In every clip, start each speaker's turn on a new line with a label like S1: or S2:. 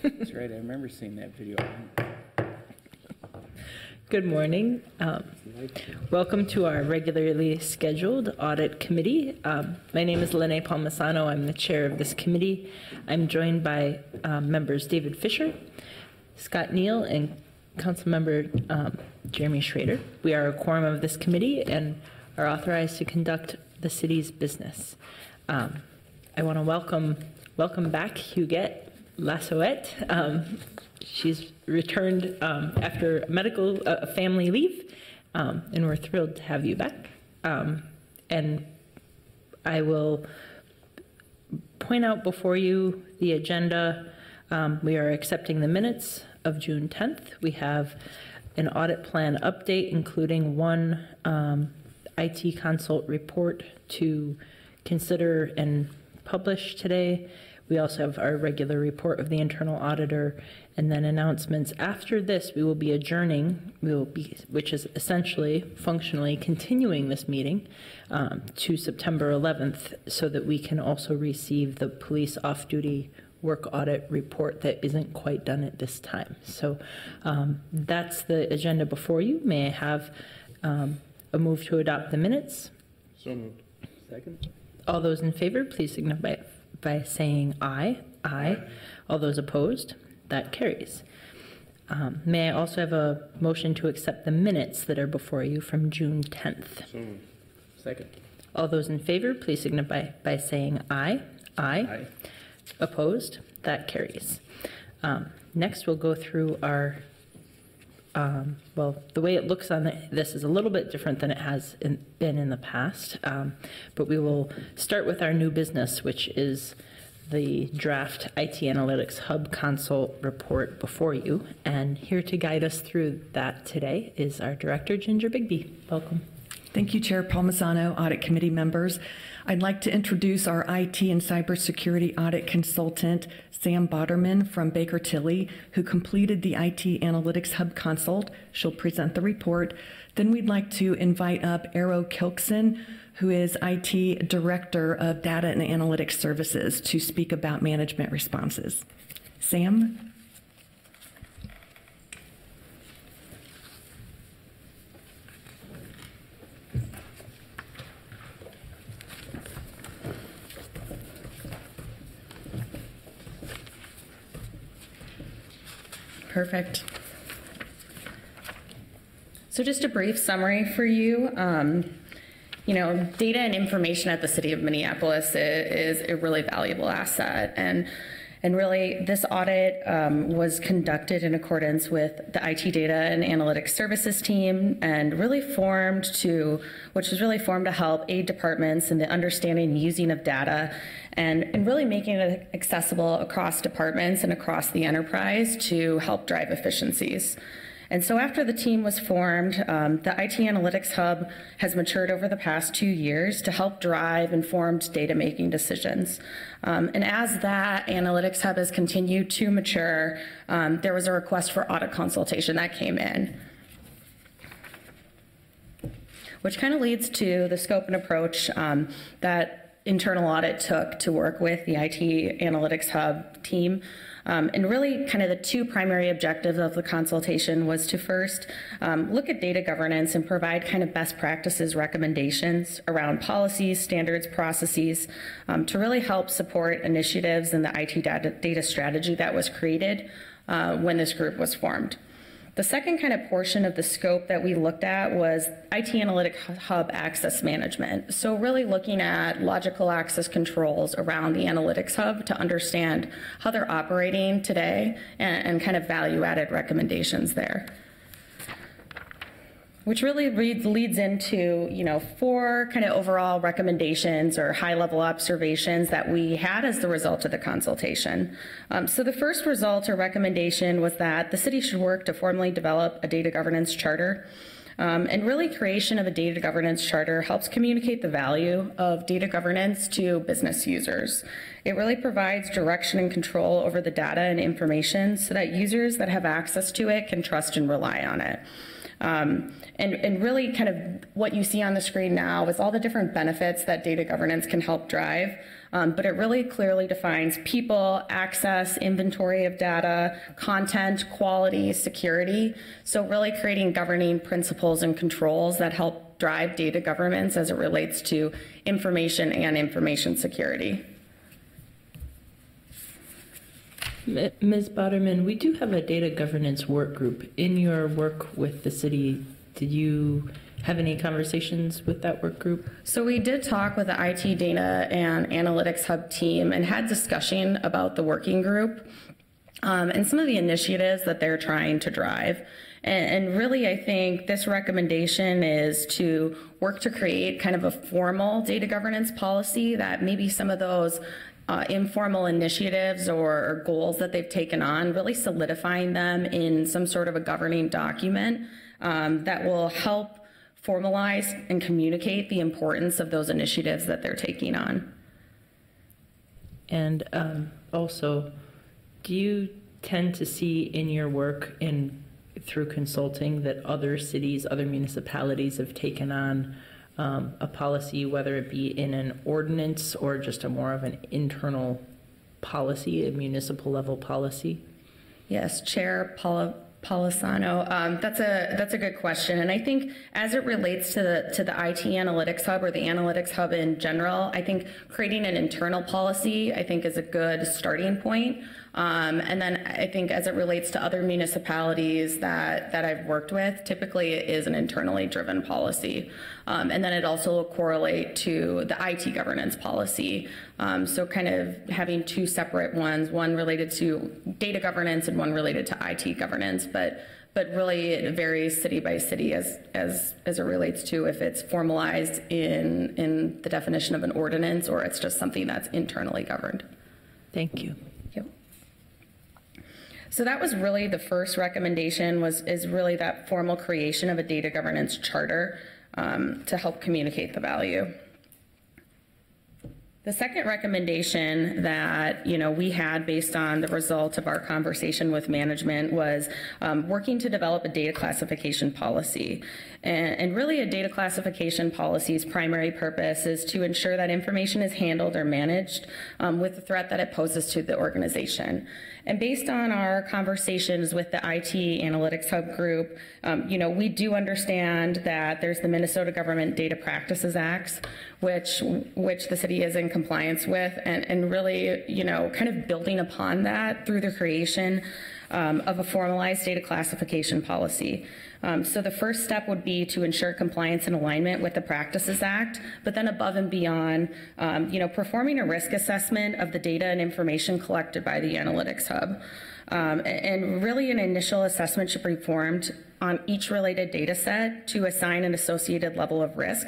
S1: That's right, I remember seeing that video.
S2: Good morning. Welcome to our regularly scheduled audit committee. My name is Lene Palmisano. I'm the chair of this committee. I'm joined by members David Fisher, Scott Neal, and Councilmember Jeremy Schrader. We are a quorum of this committee and are authorized to conduct the city's business. I want to welcome back Huguette Lassoette. She's returned after medical family leave, and we're thrilled to have you back. And I will point out before you the agenda. We are accepting the minutes of June 10th. We have an audit plan update, including one IT consult report to consider and publish today. We also have our regular report of the internal auditor and then announcements. After this, we will be adjourning, which is essentially functionally continuing this meeting to September 11th so that we can also receive the police off-duty work audit report that isn't quite done at this time. So that's the agenda before you. May I have a move to adopt the minutes?
S1: So moved. Second.
S2: All those in favor, please signify by saying aye. Aye. All those opposed? That carries. May I also have a motion to accept the minutes that are before you from June 10th?
S1: So moved. Second.
S2: All those in favor, please signify by saying aye. Aye.
S1: Aye.
S2: Opposed? That carries. Next, we'll go through our, well, the way it looks on this is a little bit different than it has been in the past, but we will start with our new business, which is the draft IT Analytics Hub Consult report before you. And here to guide us through that today is our director, Ginger Bigby. Welcome.
S3: Thank you, Chair Palmisano, Audit Committee members. I'd like to introduce our IT and cybersecurity audit consultant, Sam Boderman from Baker Tilly, who completed the IT Analytics Hub Consult. She'll present the report. Then we'd like to invite up Arrow Kilkson, who is IT Director of Data and Analytics Services, to speak about management responses. Sam?
S4: Perfect. So just a brief summary for you. Data and information at the City of Minneapolis is a really valuable asset. And really, this audit was conducted in accordance with the IT Data and Analytics Services team and really which was really formed to help aid departments in the understanding and using of data and really making it accessible across departments and across the enterprise to help drive efficiencies. And so after the team was formed, the IT Analytics Hub has matured over the past 2 years to help drive informed data-making decisions. And as that Analytics Hub has continued to mature, there was a request for audit consultation that came in, which kind of leads to the scope and approach that internal audit took to work with the IT Analytics Hub team. And really kind of the two primary objectives of the consultation was to first look at data governance and provide kind of best practices recommendations around policies, standards, processes to really help support initiatives in the IT data strategy that was created when this group was formed. The second kind of portion of the scope that we looked at was IT Analytics Hub access management. So really looking at logical access controls around the Analytics Hub to understand how they're operating today and kind of value-added recommendations there. Which really leads into, 4 kind of overall recommendations or high-level observations that we had as the result of the consultation. So the first result or recommendation was that the city should work to formally develop a data governance charter. And really creation of a data governance charter helps communicate the value of data governance to business users. It really provides direction and control over the data and information so that users that have access to it can trust and rely on it. And really kind of what you see on the screen now is all the different benefits that data governance can help drive. but it really clearly defines people, access, inventory of data, content, quality, security. So really creating governing principles and controls that help drive data governance as it relates to information and information security.
S2: Ms. Boderman, we do have a data governance work group. In your work with the city, did you have any conversations with that work group?
S4: So we did talk with the IT Data and Analytics Hub team and had discussion about the working group and some of the initiatives that they're trying to drive. And really, I think this recommendation is to work to create kind of a formal data governance policy that maybe some of those informal initiatives or goals that they've taken on, really solidifying them in some sort of a governing document that will help formalize and communicate the importance of those initiatives that they're taking on.
S2: And also, do you tend to see in your work through consulting that other cities, other municipalities have taken on a policy, whether it be in an ordinance or just a more of an internal policy, a municipal level policy?
S4: Yes, Chair Polisano, that's a good question, and I think as it relates to the IT Analytics Hub or the Analytics Hub in general, I think creating an internal policy I think is a good starting point. And then I think as it relates to other municipalities that I've worked with, typically it is an internally driven policy. And then it also will correlate to the IT governance policy. So kind of having two separate ones, one related to data governance and one related to IT governance, but really it varies city by city as it relates to if it's formalized in the definition of an ordinance or it's just something that's internally governed.
S2: Thank you.
S4: So that was really the first recommendation is really that formal creation of a data governance charter to help communicate the value. The second recommendation that we had based on the result of our conversation with management was working to develop a data classification policy. And really a data classification policy's primary purpose is to ensure that information is handled or managed with the threat that it poses to the organization. And based on our conversations with the IT Analytics Hub group, we do understand that there's the Minnesota Government Data Practices Act, which the city is in compliance with, and really, kind of building upon that through the creation of a formalized data classification policy. So the first step would be to ensure compliance and alignment with the Practices Act, but then above and beyond, performing a risk assessment of the data and information collected by the Analytics Hub. And really an initial assessment should be performed on each related data set to assign an associated level of risk,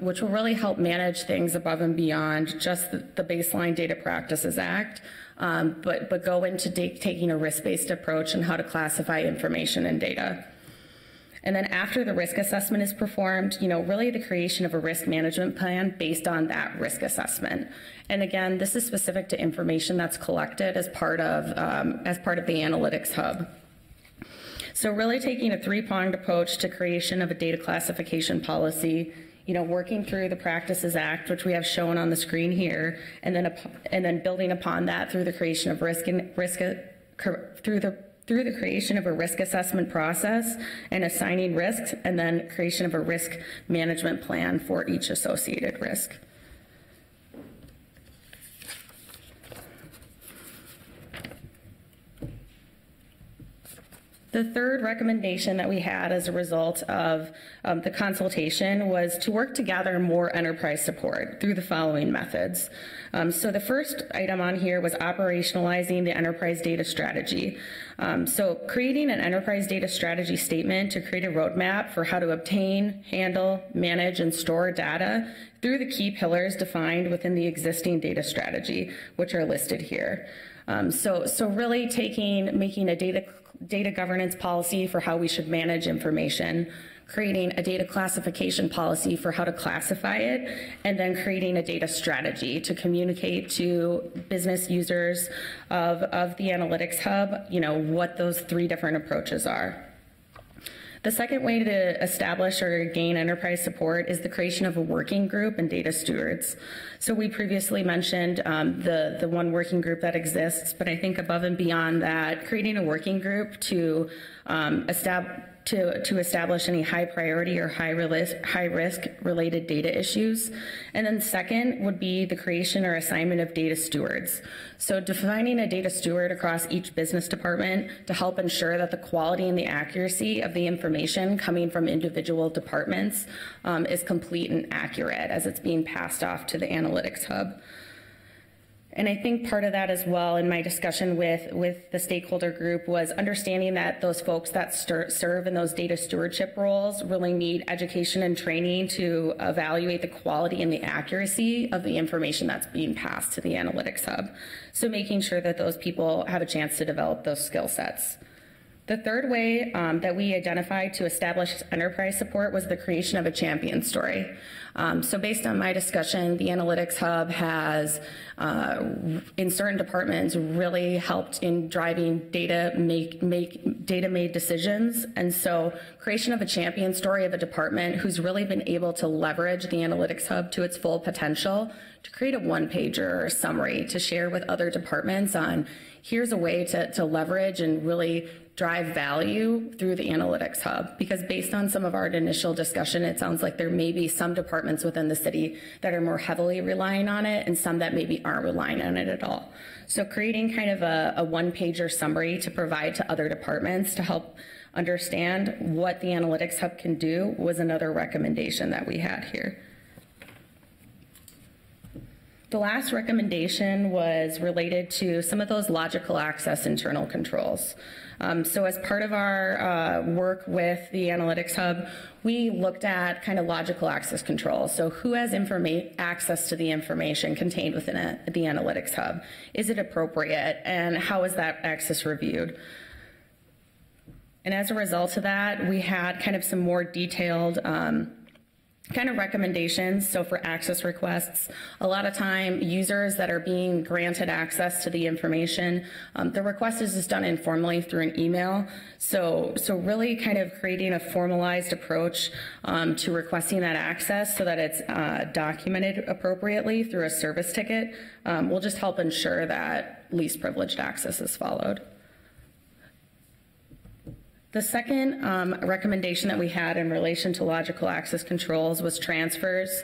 S4: which will really help manage things above and beyond just the baseline Data Practices Act, but go into taking a risk-based approach and how to classify information and data. And then after the risk assessment is performed, really the creation of a risk management plan based on that risk assessment. And again, this is specific to information that's collected as part of the Analytics Hub. So really taking a three-pronged approach to creation of a data classification policy, working through the Practices Act, which we have shown on the screen here, and then building upon that through the creation of through the creation of a risk assessment process and assigning risks, and then creation of a risk management plan for each associated risk. The third recommendation that we had as a result of the consultation was to work to gather more enterprise support through the following methods. So the first item on here was operationalizing the enterprise data strategy. So creating an enterprise data strategy statement to create a roadmap for how to obtain, handle, manage, and store data through the key pillars defined within the existing data strategy, which are listed here. So really making a data governance policy for how we should manage information, creating a data classification policy for how to classify it, and then creating a data strategy to communicate to business users of the Analytics Hub, what those three different approaches are. The second way to establish or gain enterprise support is the creation of a working group and data stewards. So we previously mentioned the one working group that exists, but I think above and beyond that, creating a working group to establish any high priority or high risk related data issues. And then second would be the creation or assignment of data stewards. So defining a data steward across each business department to help ensure that the quality and the accuracy of the information coming from individual departments is complete and accurate as it's being passed off to the analytics hub. And I think part of that as well in my discussion with the stakeholder group was understanding that those folks that serve in those data stewardship roles really need education and training to evaluate the quality and the accuracy of the information that's being passed to the analytics hub. So making sure that those people have a chance to develop those skill sets. The third way that we identified to establish enterprise support was the creation of a champion story. So based on my discussion, the Analytics Hub has, in certain departments, really helped in driving data-made decisions. And so creation of a champion story of a department who's really been able to leverage the Analytics Hub to its full potential to create a one-pager or summary to share with other departments on here's a way to leverage and really drive value through the Analytics Hub. Because based on some of our initial discussion, it sounds like there may be some departments within the city that are more heavily relying on it and some that maybe aren't relying on it at all. So creating kind of a one-pager summary to provide to other departments to help understand what the Analytics Hub can do was another recommendation that we had here. The last recommendation was related to some of those logical access internal controls. So as part of our work with the Analytics Hub, we looked at kind of logical access controls. So who has access to the information contained within the Analytics Hub? Is it appropriate? And how is that access reviewed? And as a result of that, we had kind of some more detailed kind of recommendations. So for access requests, a lot of time users that are being granted access to the information, the request is just done informally through an email. So really kind of creating a formalized approach to requesting that access so that it's documented appropriately through a service ticket will just help ensure that least privileged access is followed. The second recommendation that we had in relation to logical access controls was transfers.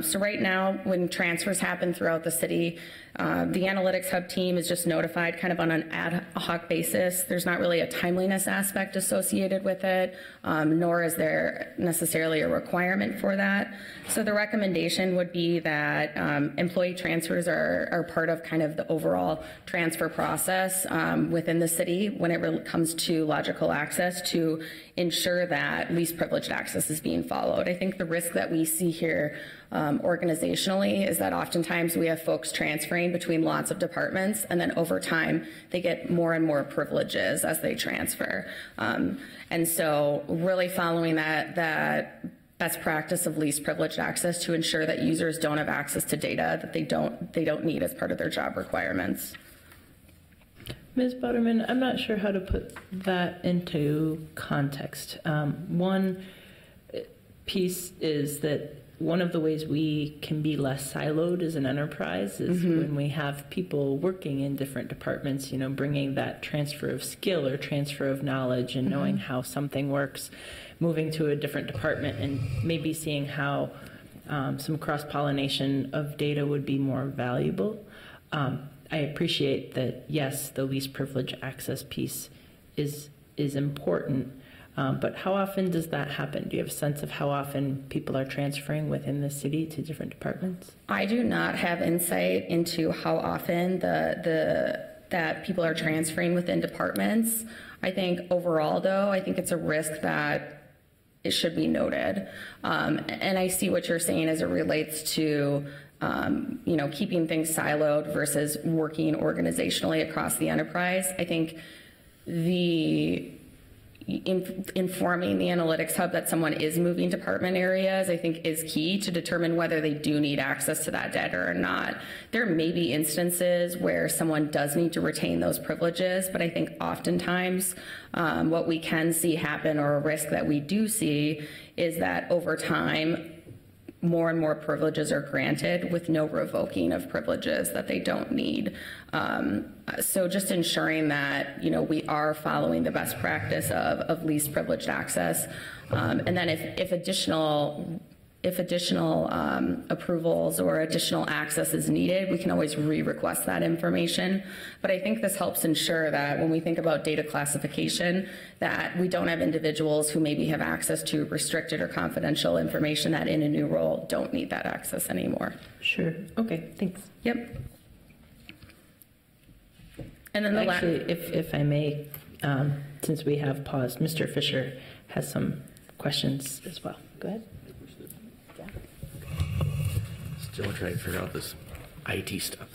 S4: So right now, when transfers happen throughout the city, the Analytics Hub team is just notified kind of on an ad hoc basis. There's not really a timeliness aspect associated with it, nor is there necessarily a requirement for that. So the recommendation would be that employee transfers are part of kind of the overall transfer process within the city when it really comes to logical access to ensure that least privileged access is being followed. I think the risk that we see here organizationally is that oftentimes we have folks transferring between lots of departments, and then over time they get more and more privileges as they transfer. And so really following that best practice of least privileged access to ensure that users don't have access to data that they don't need as part of their job requirements.
S2: Ms. Butterman, I'm not sure how to put that into context. One piece is that one of the ways we can be less siloed as an enterprise is when we have people working in different departments, bringing that transfer of skill or transfer of knowledge and knowing how something works, moving to a different department and maybe seeing how some cross-pollination of data would be more valuable. I appreciate that, yes, the least privileged access piece is important, but how often does that happen? Do you have a sense of how often people are transferring within the city to different departments?
S4: I do not have insight into how often that people are transferring within departments. I think overall, though, I think it's a risk that it should be noted. And I see what you're saying as it relates to keeping things siloed versus working organizationally across the enterprise. I think informing the analytics hub that someone is moving department areas, I think, is key to determine whether they do need access to that data or not. There may be instances where someone does need to retain those privileges, but I think oftentimes what we can see happen, or a risk that we do see, is that over time, more and more privileges are granted with no revoking of privileges that they don't need. So just ensuring that, we are following the best practice of least privileged access. And then if additional approvals or additional access is needed, we can always re-request that information. But I think this helps ensure that when we think about data classification, that we don't have individuals who maybe have access to restricted or confidential information that in a new role don't need that access anymore.
S2: Sure. Okay, thanks.
S4: Yep. And then the
S2: Actually, if I may, since we have paused, Mr. Fisher has some questions as well. Go ahead.
S1: Still trying to figure out this IT stuff.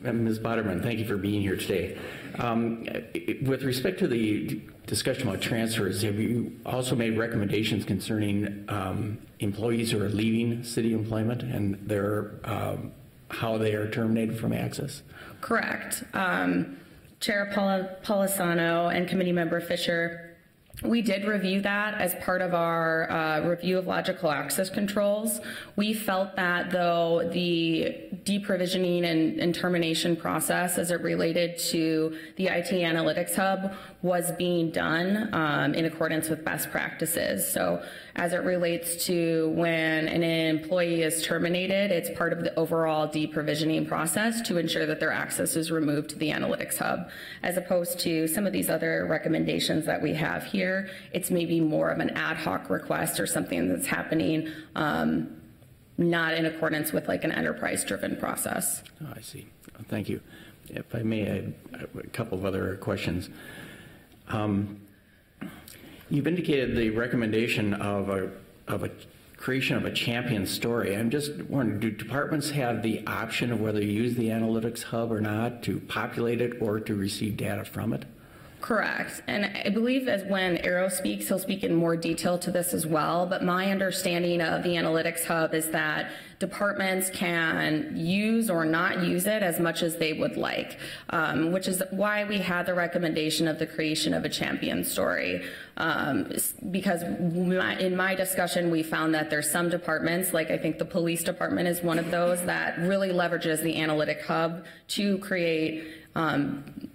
S1: Ms. Boderman, thank you for being here today. With respect to the discussion about transfers, have you also made recommendations concerning employees who are leaving city employment and their how they are terminated from access?
S4: Correct. Chair Polisano and Committee Member Fisher, we did review that as part of our review of logical access controls. We felt that, though, the deprovisioning and termination process as it related to the IT Analytics Hub was being done in accordance with best practices. So as it relates to when an employee is terminated, it's part of the overall deprovisioning process to ensure that their access is removed to the Analytics Hub, as opposed to some of these other recommendations that we have here. It's maybe more of an ad hoc request or something that's happening not in accordance with like an enterprise-driven process.
S1: Oh, I see. Thank you. If I may, I have a couple of other questions. You've indicated the recommendation of a creation of a champion story. I'm just wondering, do departments have the option of whether to use the Analytics Hub or not, to populate it or to receive data from it?
S4: Correct. And I believe as when Arrow speaks, he'll speak in more detail to this as well. But my understanding of the Analytics Hub is that departments can use or not use it as much as they would like, which is why we had the recommendation of the creation of a champion story. Because in my discussion, we found that there's some departments, like I think the police department is one of those, that really leverages the Analytic Hub to create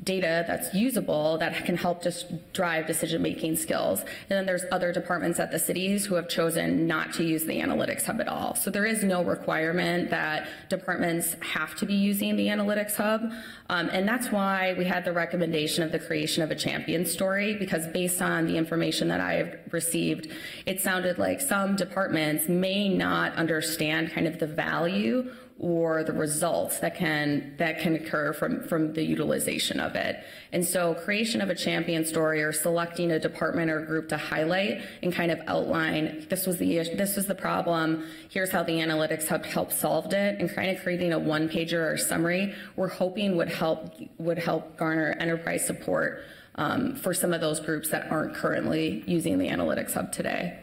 S4: data that's usable that can help just drive decision-making skills. And then there's other departments at the cities who have chosen not to use the Analytics Hub at all. So there is no requirement that departments have to be using the Analytics Hub. And that's why we had the recommendation of the creation of a champion story, because based on the information that I have received, it sounded like some departments may not understand kind of the value or the results that can occur from the utilization of it. And so creation of a champion story, or selecting a department or group to highlight and kind of outline, this was the problem, here's how the Analytics Hub helped solve it, and kind of creating a one-pager or summary, we're hoping would help garner enterprise support for some of those groups that aren't currently using the Analytics Hub today.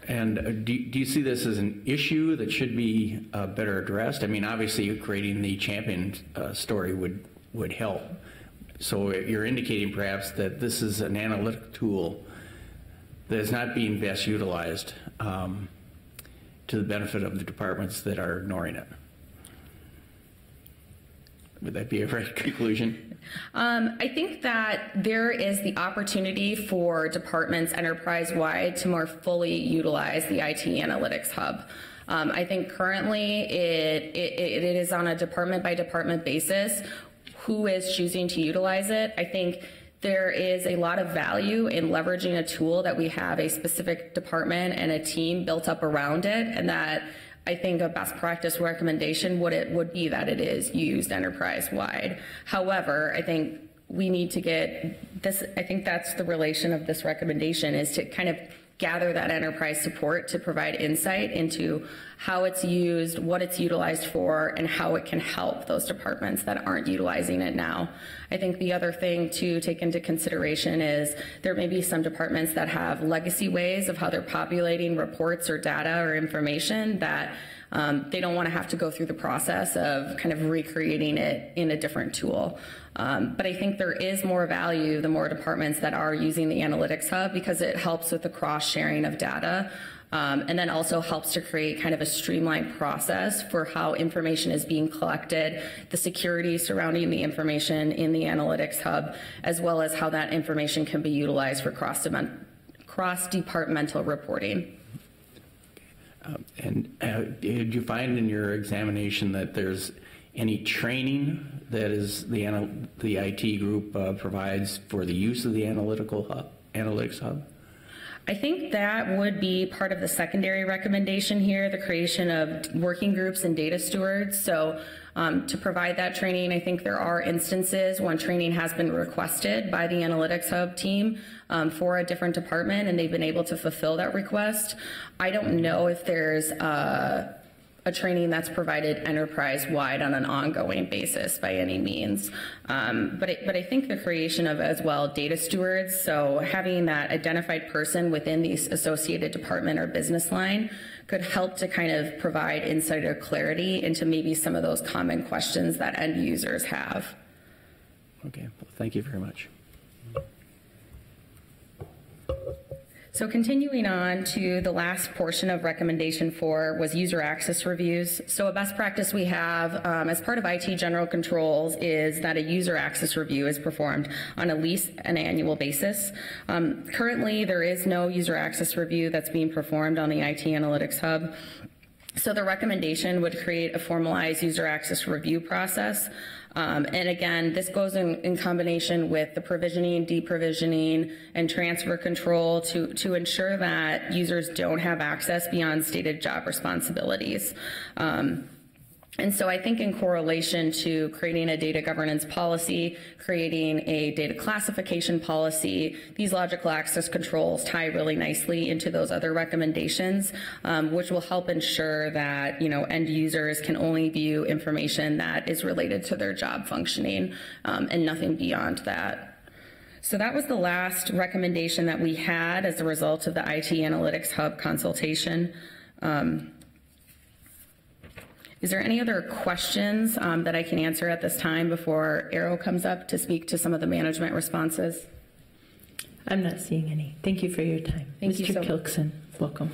S1: And do you see this as an issue that should be better addressed? I mean, obviously, creating the champion story would help. So you're indicating perhaps that this is an analytic tool that is not being best utilized to the benefit of the departments that are ignoring it. Would that be a right conclusion?
S4: I think that there is the opportunity for departments enterprise-wide to more fully utilize the IT Analytics Hub. I think currently it is on a department-by-department basis who is choosing to utilize it. I think there is a lot of value in leveraging a tool that we have a specific department and a team built up around it, and that I think a best practice recommendation would be that it is used enterprise-wide. However, I think we need to get this, I think that's the relation of this recommendation, is to kind of gather that enterprise support to provide insight into how it's used, what it's utilized for, and how it can help those departments that aren't utilizing it now. I think the other thing to take into consideration is there may be some departments that have legacy ways of how they're populating reports or data or information that they don't want to have to go through the process of kind of recreating it in a different tool. But I think there is more value the more departments that are using the Analytics Hub, because it helps with the cross-sharing of data, and then also helps to create kind of a streamlined process for how information is being collected, the security surrounding the information in the Analytics Hub, as well as how that information can be utilized for cross-departmental reporting.
S1: Did you find in your examination that there's any training that is the IT group provides for the use of the Analytics Hub?
S4: I think that would be part of the secondary recommendation here, the creation of working groups and data stewards. So to provide that training, I think there are instances when training has been requested by the Analytics Hub team for a different department, and they've been able to fulfill that request. I don't know if there's a training that's provided enterprise-wide on an ongoing basis by any means. But I think the creation of, as well, data stewards, so having that identified person within the associated department or business line could help to kind of provide insight or clarity into maybe some of those common questions that end users have.
S1: Okay, well, thank you very much.
S4: So continuing on to the last portion of recommendation 4 was user access reviews. So a best practice we have as part of IT general controls is that a user access review is performed on at least an annual basis. Currently, there is no user access review that's being performed on the IT Analytics Hub. So the recommendation would create a formalized user access review process. And again, this goes in combination with the provisioning, deprovisioning, and transfer control to ensure that users don't have access beyond stated job responsibilities. And so I think in correlation to creating a data governance policy, creating a data classification policy, these logical access controls tie really nicely into those other recommendations, which will help ensure that, end users can only view information that is related to their job functioning and nothing beyond that. So that was the last recommendation that we had as a result of the IT Analytics Hub consultation. Is there any other questions that I can answer at this time before Arrow comes up to speak to some of the management responses?
S2: I'm not seeing any. Thank you for your time.
S4: Thank you
S2: Mr. Kilkson, welcome.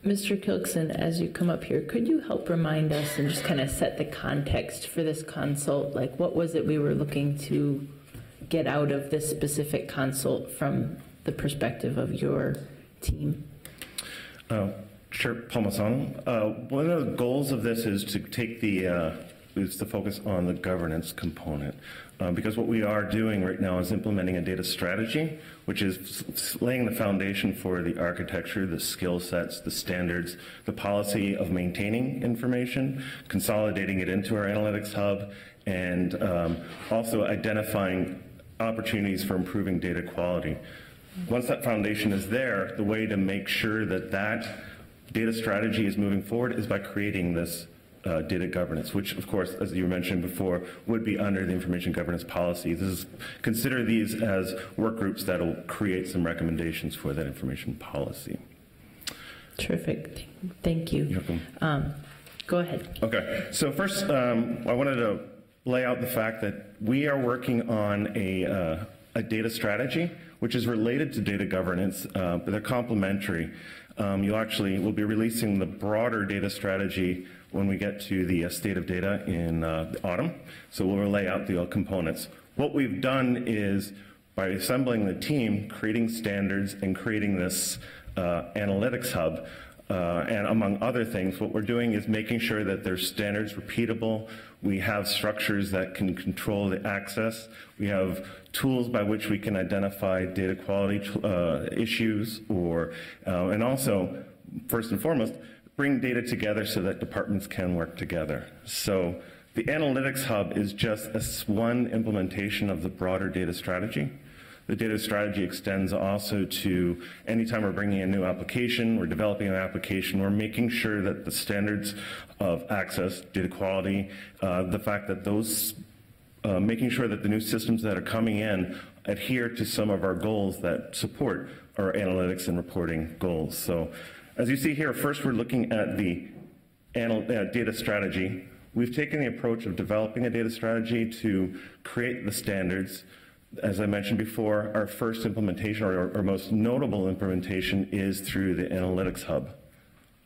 S2: Mr. Kilkson, as you come up here, could you help remind us and just kind of set the context for this consult? Like, what was it we were looking to get out of this specific consult from the perspective of your team?
S5: Chair Palmisano, one of the goals of this is to take is to focus on the governance component, because what we are doing right now is implementing a data strategy, which is laying the foundation for the architecture, the skill sets, the standards, the policy of maintaining information, consolidating it into our Analytics Hub, and also identifying opportunities for improving data quality. Once that foundation is there, the way to make sure that that data strategy is moving forward is by creating this data governance, which, of course, as you mentioned before, would be under the information governance policy. Consider these as work groups that will create some recommendations for that information policy.
S2: Terrific. Thank you.
S5: You're welcome.
S2: Go ahead.
S5: Okay. So first, I wanted to lay out the fact that we are working on a data strategy, which is related to data governance, but they're complementary. We'll be releasing the broader data strategy when we get to the state of data in the autumn. So we'll lay out the components. What we've done is, by assembling the team, creating standards, and creating this analytics hub, and among other things, what we're doing is making sure that there's standards repeatable. We have structures that can control the access. We have tools by which we can identify data quality issues, and also, first and foremost, bring data together so that departments can work together. So The Analytics Hub is just one implementation of the broader data strategy. The data strategy extends also to anytime we're bringing a new application, we're developing an application, we're making sure that the standards of access, data quality, the fact that those, making sure that the new systems that are coming in adhere to some of our goals that support our analytics and reporting goals. So as you see here, first we're looking at the data strategy. We've taken the approach of developing a data strategy to create the standards. As I mentioned before, our first implementation, or our most notable implementation, is through the Analytics Hub,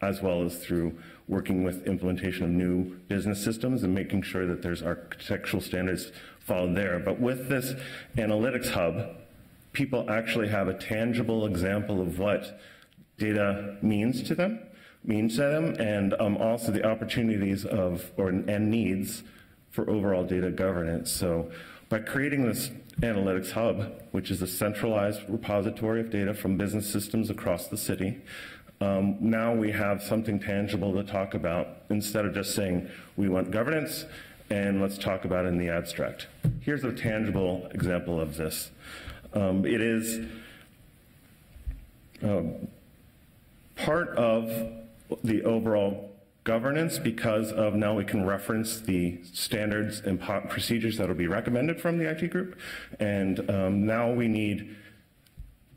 S5: as well as through working with implementation of new business systems and making sure that there's architectural standards followed there. But with this Analytics Hub, people actually have a tangible example of what data means to them, and also the opportunities of and needs for overall data governance. So by creating this Analytics Hub, which is a centralized repository of data from business systems across the city, now we have something tangible to talk about instead of just saying we want governance and let's talk about it in the abstract. Here's a tangible example of this. It is part of the overall governance because of now we can reference the standards and procedures that will be recommended from the IT group. And now we need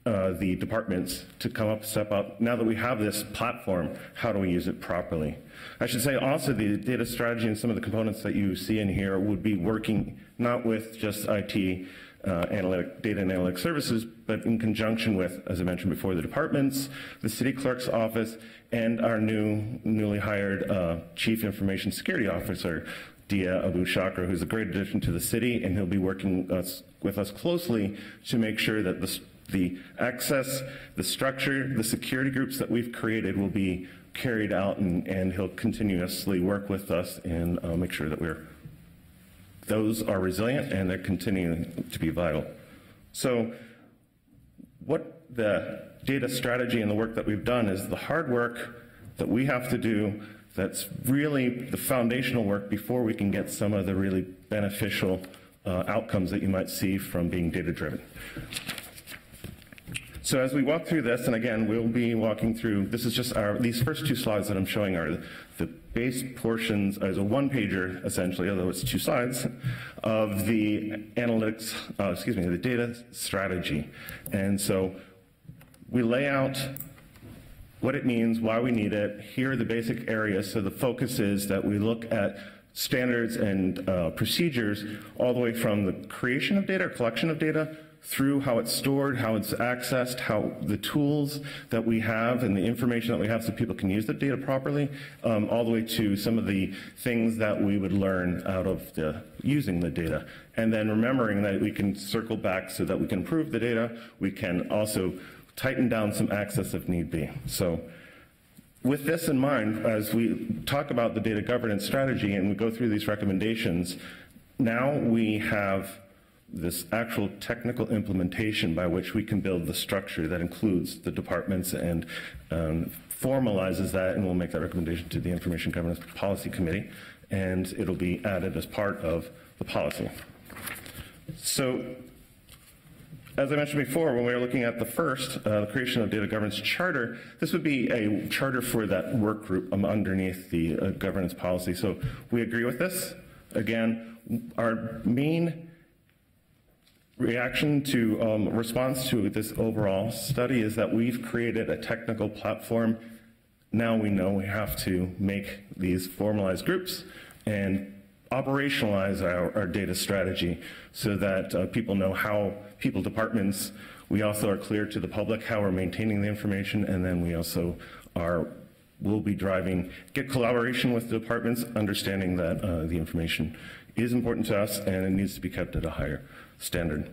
S5: the departments to come up, step up. Now that we have this platform, how do we use it properly? I should say also the data strategy and some of the components that you see in here would be working not with just IT data and analytic services, but in conjunction with, as I mentioned before, the departments, the city clerk's office, and our newly hired Chief Information Security Officer, Dia Abu Shakra, who's a great addition to the city, and he'll be working with us closely to make sure that the access, the structure, the security groups that we've created will be carried out, and he'll continuously work with us and make sure that those are resilient and they're continuing to be vital. So what the data strategy and the work that we've done is the hard work that we have to do that's really the foundational work before we can get some of the really beneficial outcomes that you might see from being data-driven. So as we walk through this, and again, we'll be walking through, this is just these first two slides that I'm showing are the base portions as a one-pager, essentially, although it's 2 slides, of the analytics, the data strategy. And so we lay out what it means, why we need it. Here are the basic areas. So the focus is that we look at standards and procedures all the way from the creation of data or collection of data through how it's stored, how it's accessed, how the tools that we have and the information that we have so people can use the data properly, all the way to some of the things that we would learn out of using the data. And then remembering that we can circle back so that we can improve the data. We can also tighten down some access if need be. So with this in mind, as we talk about the data governance strategy and we go through these recommendations, now we have this actual technical implementation by which we can build the structure that includes the departments and formalizes that, and we'll make that recommendation to the Information Governance Policy Committee, and it'll be added as part of the policy. So, as I mentioned before, when we were looking at the first, the creation of data governance charter, this would be a charter for that work group underneath the governance policy. So we agree with this. Again, our main reaction to response to this overall study is that we've created a technical platform. Now we know we have to make these formalized groups and operationalize our data strategy so that people know how departments, we also are clear to the public how we're maintaining the information, and then we also will be get collaboration with the departments, understanding that the information is important to us and it needs to be kept at a higher standard.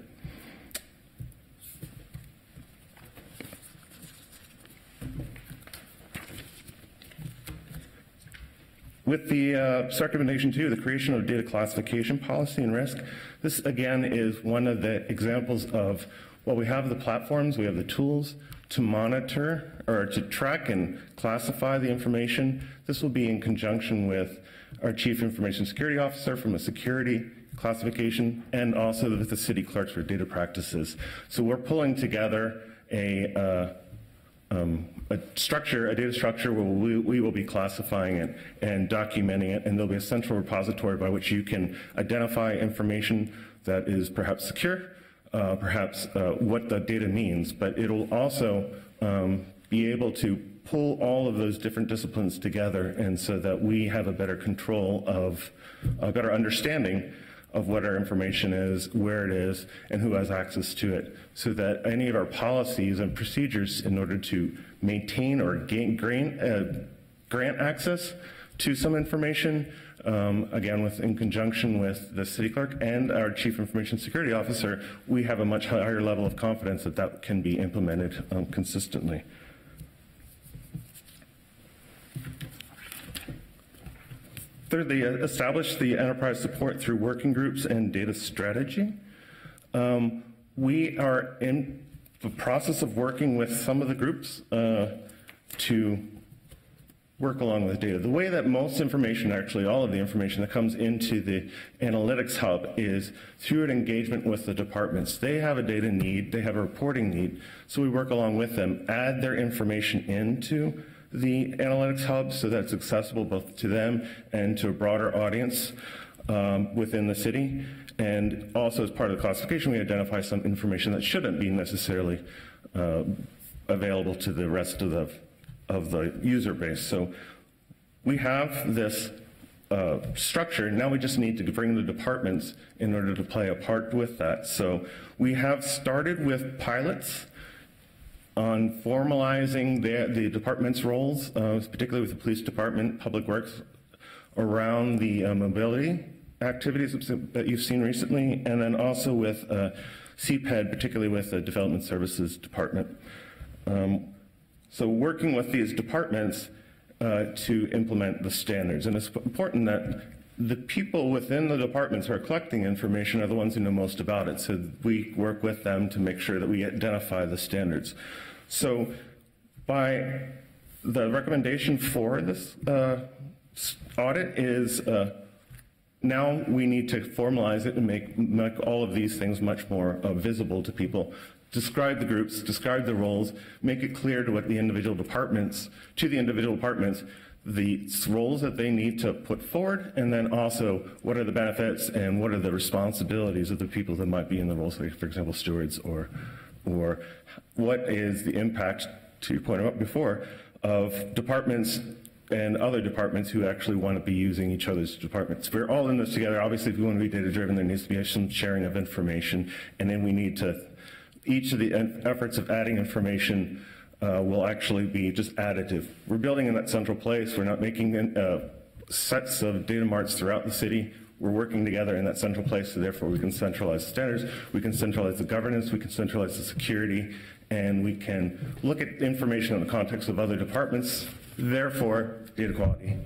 S5: With the recommendation 2, the creation of data classification policy and risk, this again is one of the examples of, well, we have the platforms, we have the tools to monitor or to track and classify the information. This will be in conjunction with our Chief Information Security Officer from a security classification, and also with the city clerks for data practices. So we're pulling together a data structure where we will be classifying it and documenting it, and there'll be a central repository by which you can identify information that is perhaps secure, perhaps what the data means, but it'll also be able to pull all of those different disciplines together, and so that we have a better control of, a better understanding of what our information is, where it is, and who has access to it, so that any of our policies and procedures in order to maintain or grant access to some information, again, in conjunction with the city clerk and our Chief Information Security Officer, we have a much higher level of confidence that that can be implemented consistently. Thirdly, establish the enterprise support through working groups and data strategy. We are in the process of working with some of the groups to work along with data. The way that most information, actually all of the information that comes into the analytics hub, is through an engagement with the departments. They have a data need, they have a reporting need, so we work along with them, add their information into the analytics hub so that it's accessible both to them and to a broader audience within the city. And also, as part of the classification, we identify some information that shouldn't be necessarily available to the rest of the user base. So we have this structure. Now we just need to bring the departments in order to play a part with that. So we have started with pilots on formalizing the department's roles, particularly with the police department, public works, around the mobility activities that you've seen recently, and then also with CPED, particularly with the development services department. So working with these departments to implement the standards. And it's important that the people within the departments who are collecting information are the ones who know most about it. So we work with them to make sure that we identify the standards. So by the recommendation for this audit is now we need to formalize it and make all of these things much more visible to people. Describe the groups, describe the roles, make it clear to the individual departments, the roles that they need to put forward, and then also what are the benefits and what are the responsibilities of the people that might be in the roles, like, for example, stewards, or what is the impact, to your point about before, of departments and other departments who actually want to be using each other's departments. We're all in this together. Obviously, if we want to be data-driven, there needs to be some sharing of information, and then we need to, each of the efforts of adding information will actually be just additive. We're building in that central place. We're not making sets of data marts throughout the city. We're working together in that central place, so therefore we can centralize the standards, we can centralize the governance, we can centralize the security, and we can look at information in the context of other departments. Therefore, data quality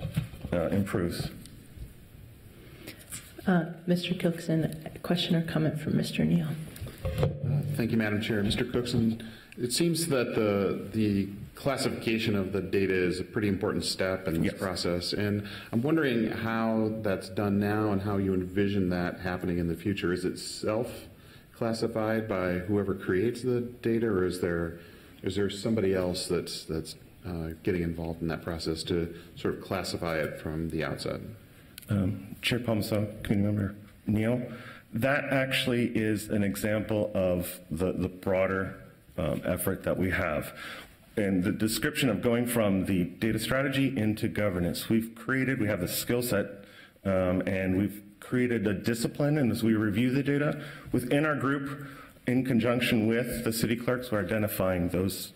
S5: improves.
S2: Mr. Cookson, a question or comment from Mr. Neal?
S6: Thank you, Madam Chair. Mr. Cookson, it seems that the classification of the data is a pretty important step in this process, and I'm wondering how that's done now and how you envision that happening in the future. Is it self-classified by whoever creates the data, or is there somebody else that's getting involved in that process to sort of classify it from the outside?
S5: Chair Palmisano, Committee Member Neal, that actually is an example of the broader effort that we have. And the description of going from the data strategy into governance, we have the skill set, and we've created a discipline, and as we review the data within our group, in conjunction with the city clerks, we're identifying those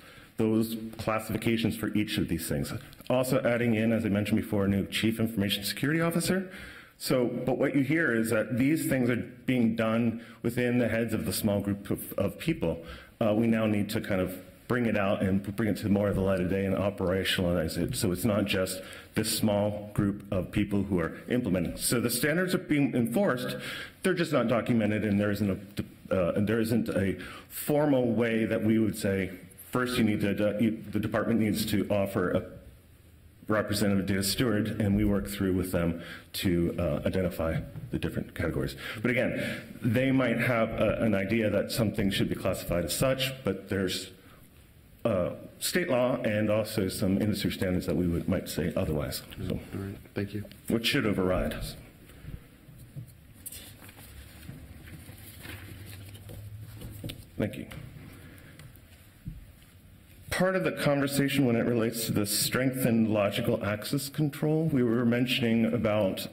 S5: classifications for each of these things. Also adding in, as I mentioned before, a new Chief Information Security Officer. But what you hear is that these things are being done within the heads of the small group of people. We now need to kind of bring it out and bring it to more of the light of day and operationalize it. So it's not just this small group of people who are implementing. So the standards are being enforced, they're just not documented, and there isn't a formal way that we would say first the department needs to offer a representative data steward, and we work through with them to identify the different categories. But again, they might have an idea that something should be classified as such, but there's state law and also some industry standards that we might say otherwise. So,
S6: all right, thank you.
S5: Which should override. Thank you. Part of the conversation when it relates to the strengthened logical access control, we were mentioning about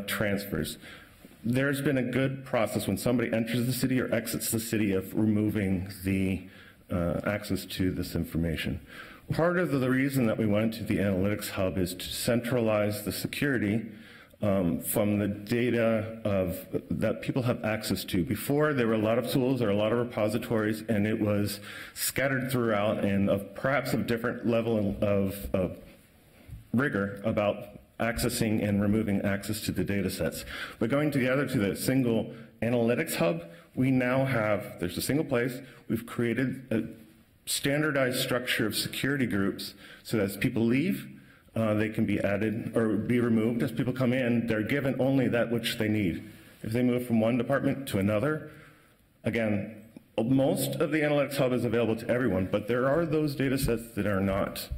S5: transfers. There's been a good process when somebody enters the city or exits the city of removing the access to this information. Part of the reason that we went to the Analytics Hub is to centralize the security from the data that people have access to. Before, there were a lot of tools or a lot of repositories, and it was scattered throughout and perhaps of different level of rigor about accessing and removing access to the data sets. But going together to the single Analytics Hub, we now have, there's a single place, we've created a standardized structure of security groups so that as people leave, they can be added or be removed. As people come in, they're given only that which they need. If they move from one department to another, again, most of the Analytics Hub is available to everyone, but there are those data sets that are not,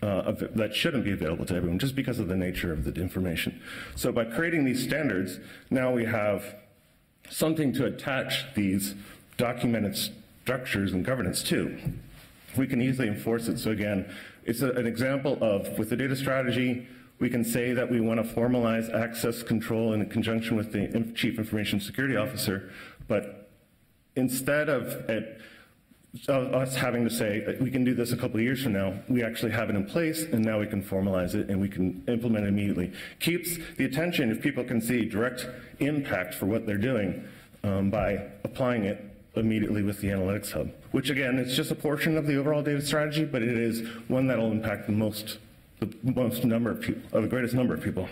S5: that shouldn't be available to everyone just because of the nature of the information. So by creating these standards, now we have something to attach these documented structures and governance to. We can easily enforce it. So again, it's an example of, with the data strategy, we can say that we want to formalize access control in conjunction with the Chief Information Security Officer, but instead of us having to say that we can do this a couple of years from now, we actually have it in place, and now we can formalize it and we can implement it immediately. Keeps the attention if people can see direct impact for what they're doing by applying it immediately with the Analytics Hub, which again, it's just a portion of the overall data strategy, but it is one that will impact the greatest number of people.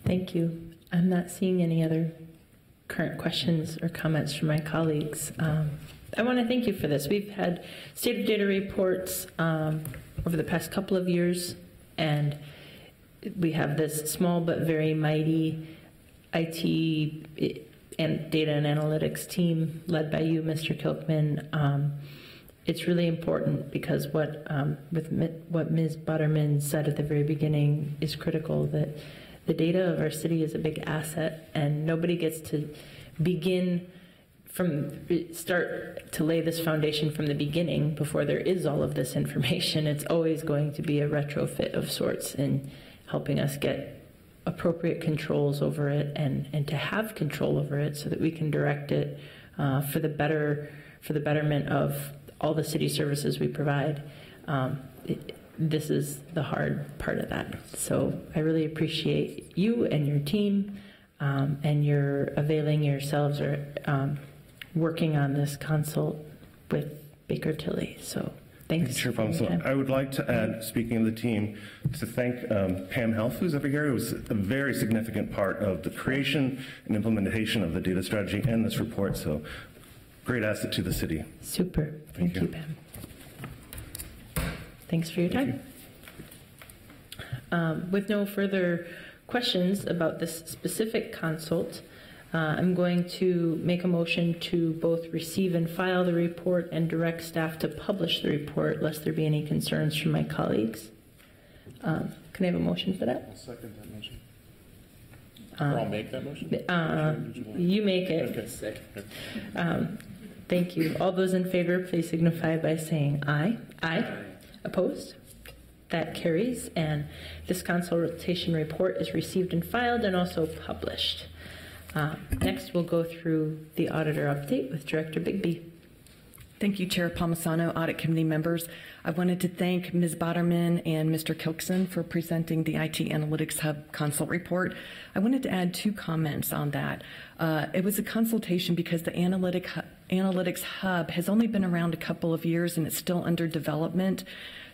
S2: Thank you. I'm not seeing any other current questions or comments from my colleagues. I want to thank you for this. We've had state of data reports over the past couple of years, and we have this small but very mighty IT and data and analytics team led by you, Mr. Kilkman. It's really important because what Ms. Butterman said at the very beginning is critical, that the data of our city is a big asset, and nobody gets to start to lay this foundation from the beginning before there is all of this information. It's always going to be a retrofit of sorts in helping us get appropriate controls over it and to have control over it so that we can direct it for the betterment of all the city services we provide. This is the hard part of that. So I really appreciate you and your team and your availing yourselves or working on this consult with Baker Tilly. So thanks.
S5: Chair Palmer, I would like to add, speaking of the team, to thank Pam Health, who's over here, who was a very significant part of the creation and implementation of the data strategy and this report. So great asset to the city.
S2: Super. Thank you, Pam. Thanks for your time. With no further questions about this specific consult, I'm going to make a motion to both receive and file the report and direct staff to publish the report, lest there be any concerns from my colleagues. Can I have a motion for that?
S6: I'll second that motion. Or I'll make that motion?
S2: You make it.
S6: Okay. Second.
S2: Thank you. All those in favor, please signify by saying aye. Aye. Opposed? That carries, and this consultation report is received and filed and also published. Next, we'll go through the auditor update with Director Bigby.
S3: Thank you, Chair Palmisano, Audit Committee members. I wanted to thank Ms. Botterman and Mr. Kilkson for presenting the IT Analytics Hub Consult report. I wanted to add 2 comments on that. It was a consultation because the Analytics Hub has only been around a couple of years and it's still under development.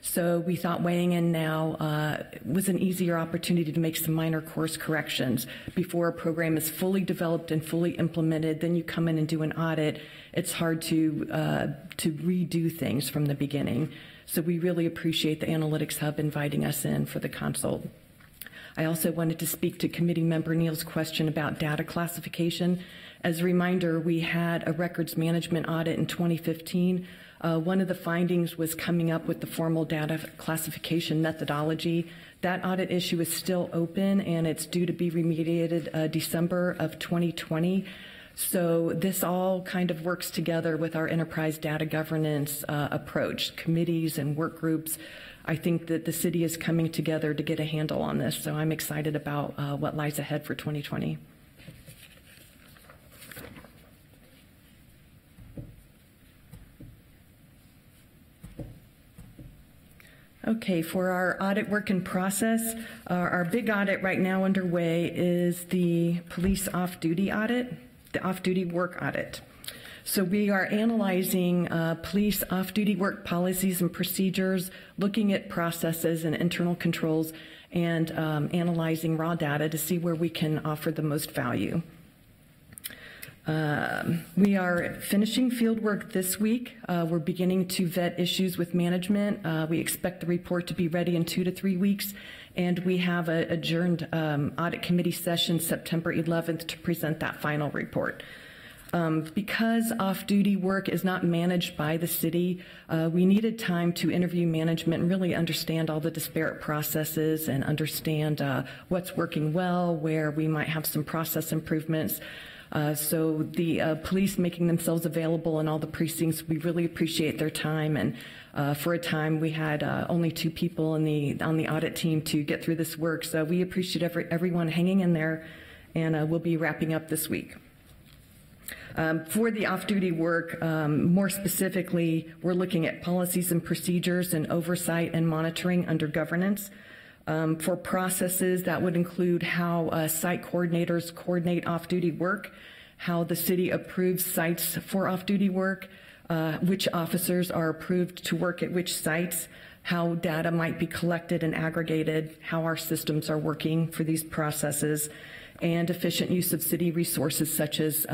S3: So we thought weighing in now was an easier opportunity to make some minor course corrections. Before a program is fully developed and fully implemented, then you come in and do an audit. It's hard to redo things from the beginning. So we really appreciate the Analytics Hub inviting us in for the consult. I also wanted to speak to committee member Neal's question about data classification. As a reminder, we had a records management audit in 2015. One of the findings was coming up with the formal data classification methodology. That audit issue is still open and it's due to be remediated December of 2020. So this all kind of works together with our enterprise data governance approach, committees and work groups. I think that the city is coming together to get a handle on this, so I'm excited about what lies ahead for 2020. Okay, for our audit work in process, our big audit right now underway is the police off-duty audit, the off-duty work audit. So we are analyzing police off-duty work policies and procedures, looking at processes and internal controls, and analyzing raw data to see where we can offer the most value. We are finishing field work this week. We're beginning to vet issues with management. We expect the report to be ready in 2 to 3 weeks, and we have an adjourned audit committee session September 11th to present that final report. Because off-duty work is not managed by the city, we needed time to interview management and really understand all the disparate processes and understand what's working well, where we might have some process improvements. So the police making themselves available in all the precincts, we really appreciate their time. And for a time, we had only 2 people on the audit team to get through this work. So we appreciate everyone hanging in there, and we'll be wrapping up this week. For the off-duty work, more specifically, we're looking at policies and procedures and oversight and monitoring under governance. For processes, that would include how site coordinators coordinate off-duty work, how the city approves sites for off-duty work, which officers are approved to work at which sites, how data might be collected and aggregated, how our systems are working for these processes, and efficient use of city resources such as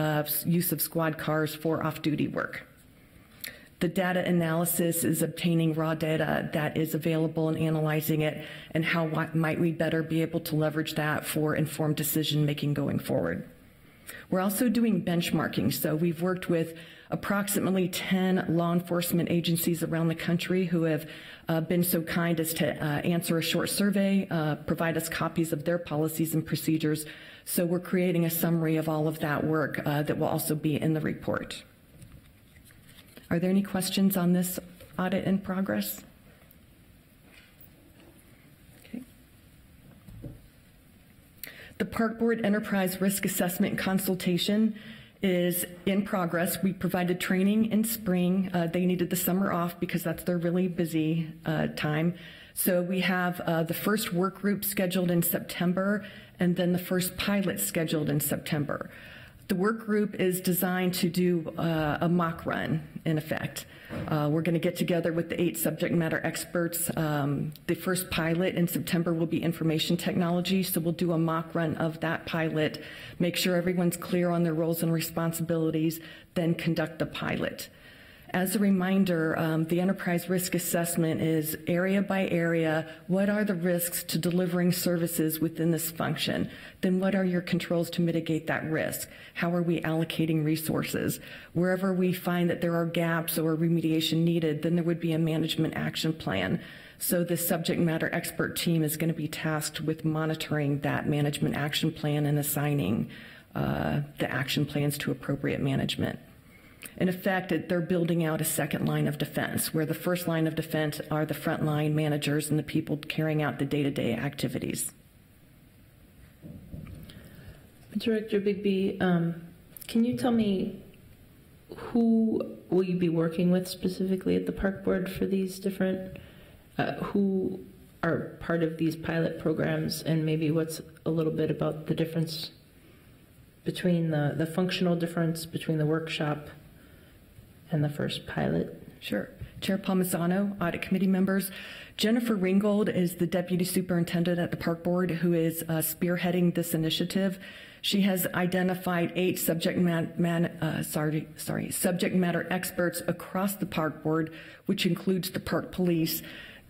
S3: use of squad cars for off-duty work. The data analysis is obtaining raw data that is available and analyzing it, and how might we better be able to leverage that for informed decision-making going forward. We're also doing benchmarking, so we've worked with approximately 10 law enforcement agencies around the country who have been so kind as to answer a short survey, provide us copies of their policies and procedures. So we're creating a summary of all of that work that will also be in the report. Are there any questions on this audit in progress? Okay. The Park Board Enterprise Risk Assessment Consultation is in progress. We provided training in spring. They needed the summer off because that's their really busy time. So we have the first work group scheduled in September, and then the first pilot scheduled in September. The work group is designed to do a mock run, in effect. We're going to get together with the 8 subject matter experts. The first pilot in September will be information technology, so we'll do a mock run of that pilot, make sure everyone's clear on their roles and responsibilities, then conduct the pilot. As a reminder, the enterprise risk assessment is area by area. What are the risks to delivering services within this function? Then what are your controls to mitigate that risk? How are we allocating resources? Wherever we find that there are gaps or remediation needed, then there would be a management action plan. So the subject matter expert team is going to be tasked with monitoring that management action plan and assigning the action plans to appropriate management. In effect, they're building out a second line of defense, where the first line of defense are the frontline managers and the people carrying out the day-to-day activities.
S2: Director Bigby, can you tell me who will you be working with specifically at the Park Board for these different, who are part of these pilot programs, and maybe what's a little bit about the difference between the functional difference between the workshop and the first pilot?
S3: Sure. Chair Palmisano, Audit Committee members. Jennifer Ringgold is the Deputy Superintendent at the Park Board who is spearheading this initiative. She has identified 8 subject matter experts across the Park Board, which includes the Park Police.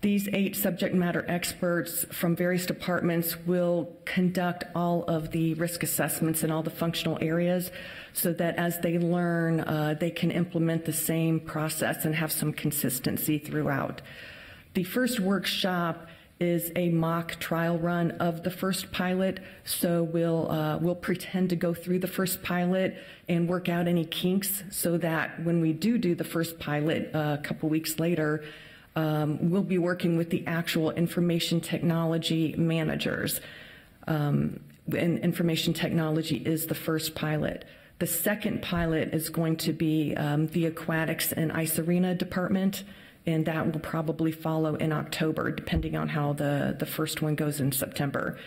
S3: These 8 subject matter experts from various departments will conduct all of the risk assessments in all the functional areas so that as they learn, they can implement the same process and have some consistency throughout. The first workshop is a mock trial run of the first pilot, so we'll pretend to go through the first pilot and work out any kinks so that when we do the first pilot a couple weeks later, we'll be working with the actual information technology managers. And information technology is the first pilot. The second pilot is going to be the aquatics and ice arena department, and that will probably follow in October, depending on how the first one goes in September.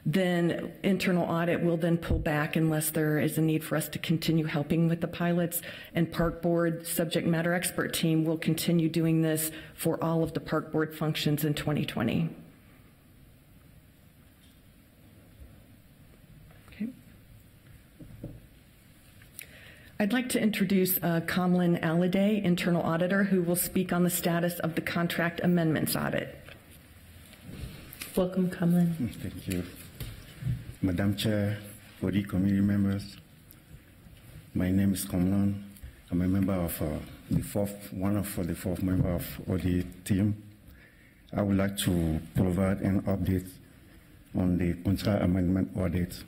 S3: Then internal audit will then pull back unless there is a need for us to continue helping with the pilots, and Park Board subject matter expert team will continue doing this for all of the Park Board functions in 2020. Okay. I'd like to introduce Kamlin Alliday, internal auditor, who will speak on the status of the contract amendments audit.
S2: Welcome, Kamlin.
S7: Thank you. Madam Chair, Audit Committee members, my name is Kamlan. I'm a member of the fourth member of Audit team. I would like to provide an update on the contract amendment audit.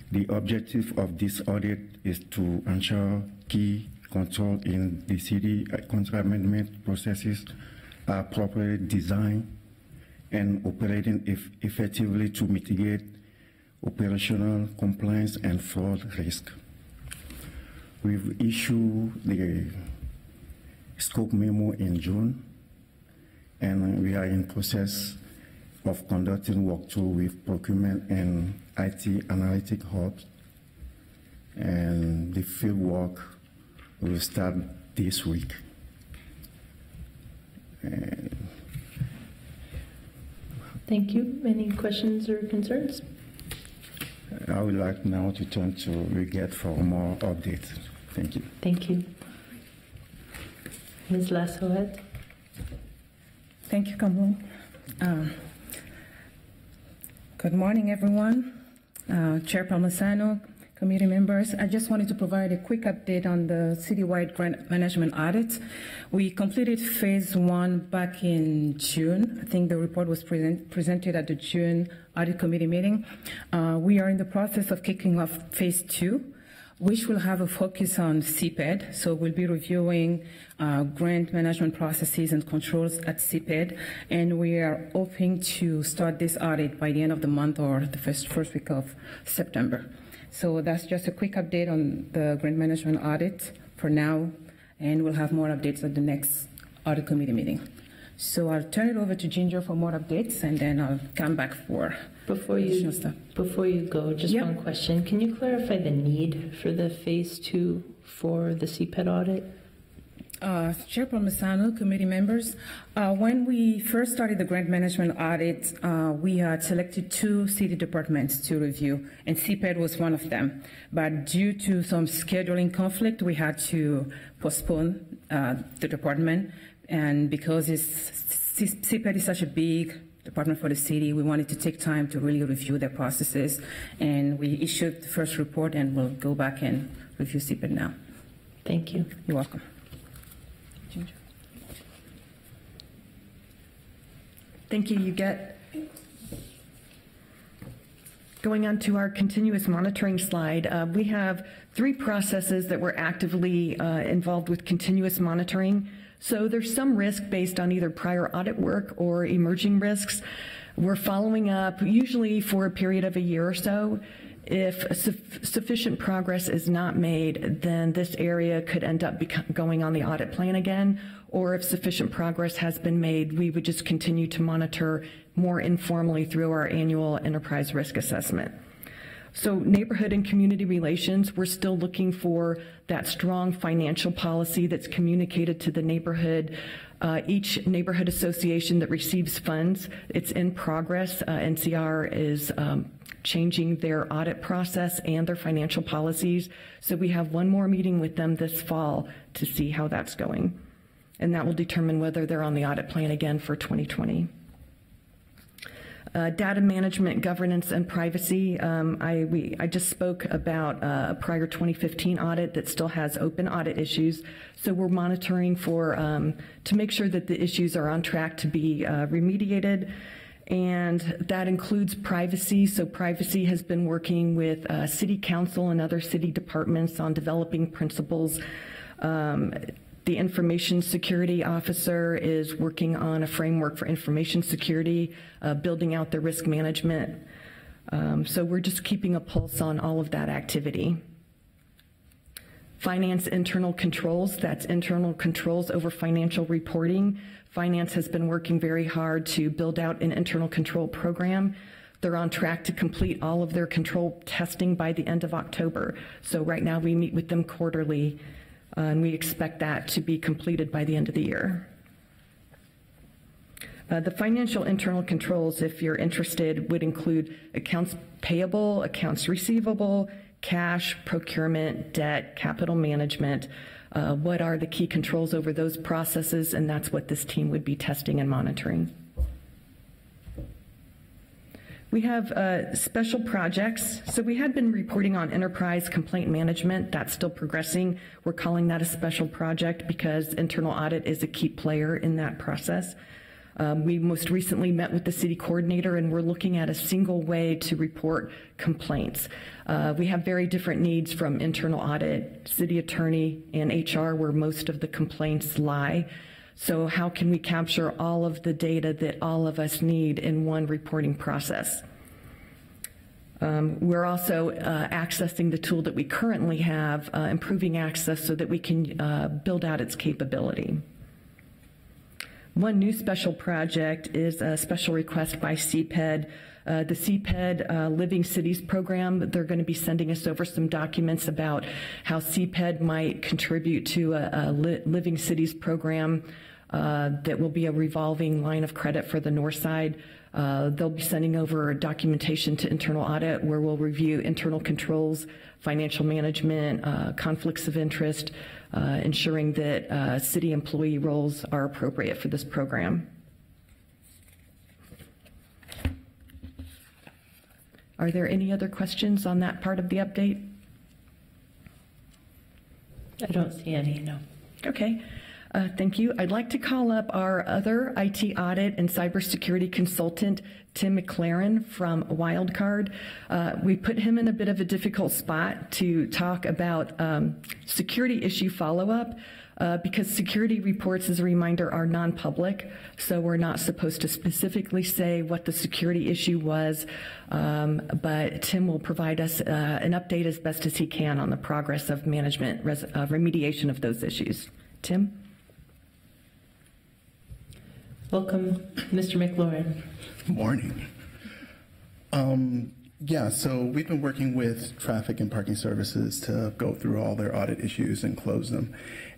S7: The objective of this audit is to ensure key control in the city contract amendment processes are properly designed and operating effectively to mitigate operational compliance and fraud risk. We've issued the scope memo in June, and we are in process of conducting walkthrough with procurement and IT analytic hubs, and the field work will start this week.
S2: Thank you. Any questions or concerns?
S7: I would like now to turn to Riget for more updates. Thank you.
S2: Thank you. Ms. Lassoet.
S8: Thank you, Kamlin. Good morning, everyone. Chair Palmisano, committee members, I just wanted to provide a quick update on the citywide grant management audit. We completed phase 1 back in June. I think the report was presented at the June audit committee meeting. We are in the process of kicking off phase 2, which will have a focus on CPED. So we'll be reviewing grant management processes and controls at CPED, and we are hoping to start this audit by the end of the month or the first week of September. So that's just a quick update on the grant management audit for now, and we'll have more updates at the next audit committee meeting. So I'll turn it over to Ginger for more updates, and then I'll come back for additional stuff.
S2: Before you go, just
S8: Yep.
S2: one question. Can you clarify the need for the phase 2 for the CPED audit?
S8: Chair Palmisano, committee members, when we first started the grant management audit, we had selected 2 city departments to review, and CPED was one of them. But due to some scheduling conflict, we had to postpone the department, and because CPED is such a big department for the city, we wanted to take time to really review their processes, and we issued the first report, and we'll go back and review CPED now.
S2: Thank you.
S8: You're welcome.
S3: Thank you, Huguette. Going on to our continuous monitoring slide, we have 3 processes that we're actively involved with continuous monitoring. So there's some risk based on either prior audit work or emerging risks. We're following up usually for a period of a year or so. If sufficient progress is not made, then this area could end up going on the audit plan again, or if sufficient progress has been made, we would just continue to monitor more informally through our annual enterprise risk assessment. So neighborhood and community relations, we're still looking for that strong financial policy that's communicated to the neighborhood. Each neighborhood association that receives funds, it's in progress. NCR is changing their audit process and their financial policies. So we have one more meeting with them this fall to see how that's going. And that will determine whether they're on the audit plan again for 2020. Data management, governance, and privacy. I just spoke about a prior 2015 audit that still has open audit issues. So we're monitoring for to make sure that the issues are on track to be remediated. And that includes privacy. So privacy has been working with City Council and other city departments on developing principles. The information security officer is working on a framework for information security, building out the risk management. So we're just keeping a pulse on all of that activity. Finance internal controls, that's internal controls over financial reporting. Finance has been working very hard to build out an internal control program. They're on track to complete all of their control testing by the end of October. So right now we meet with them quarterly. And we expect that to be completed by the end of the year. The financial internal controls, if you're interested, would include accounts payable, accounts receivable, cash, procurement, debt, capital management. What are the key controls over those processes? And that's what this team would be testing and monitoring. We have special projects. So we had been reporting on enterprise complaint management. That's still progressing. We're calling that a special project because internal audit is a key player in that process. We most recently met with the city coordinator and we're looking at a single way to report complaints. We have very different needs from internal audit, city attorney, and HR where most of the complaints lie. So how can we capture all of the data that all of us need in one reporting process? We're also accessing the tool that we currently have, improving access so that we can build out its capability. One new special project is a special request by CPED. The CPED Living Cities program, they're going to be sending us over some documents about how CPED might contribute to a Living Cities program that will be a revolving line of credit for the north side. They'll be sending over documentation to internal audit where we'll review internal controls, financial management, conflicts of interest, ensuring that city employee roles are appropriate for this program. Are there any other questions on that part of the update?
S2: I don't see any, no.
S3: Okay. Thank you. I'd like to call up our other IT audit and cybersecurity consultant, Tim McLaren from Wildcard. We put him in a bit of a difficult spot to talk about security issue follow-up because security reports, as a reminder, are non-public, so we're not supposed to specifically say what the security issue was, but Tim will provide us an update as best as he can on the progress of management remediation of those issues. Tim?
S2: Welcome, Mr. McLaurin.
S9: Morning. Yeah, so we've been working with traffic and parking services to go through all their audit issues and close them.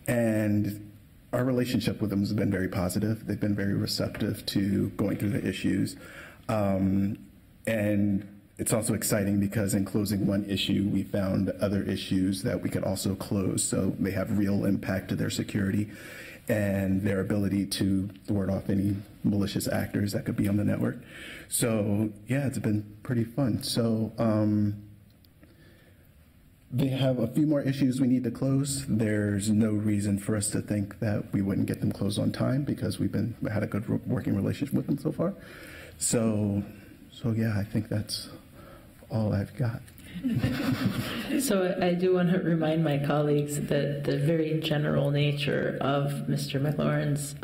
S9: And our relationship with them has been very positive. They've been very receptive to going through the issues. And it's also exciting because in closing one issue, we found other issues that we could also close. So they have real impact to their security and their ability to ward off any malicious actors that could be on the network. So yeah, it's been pretty fun. So they have a few more issues we need to close. There's no reason for us to think that we wouldn't get them closed on time because we had a good working relationship with them so far. So yeah, I think that's all I've got.
S2: So I do want to remind my colleagues that the very general nature of Mr. McLaurin's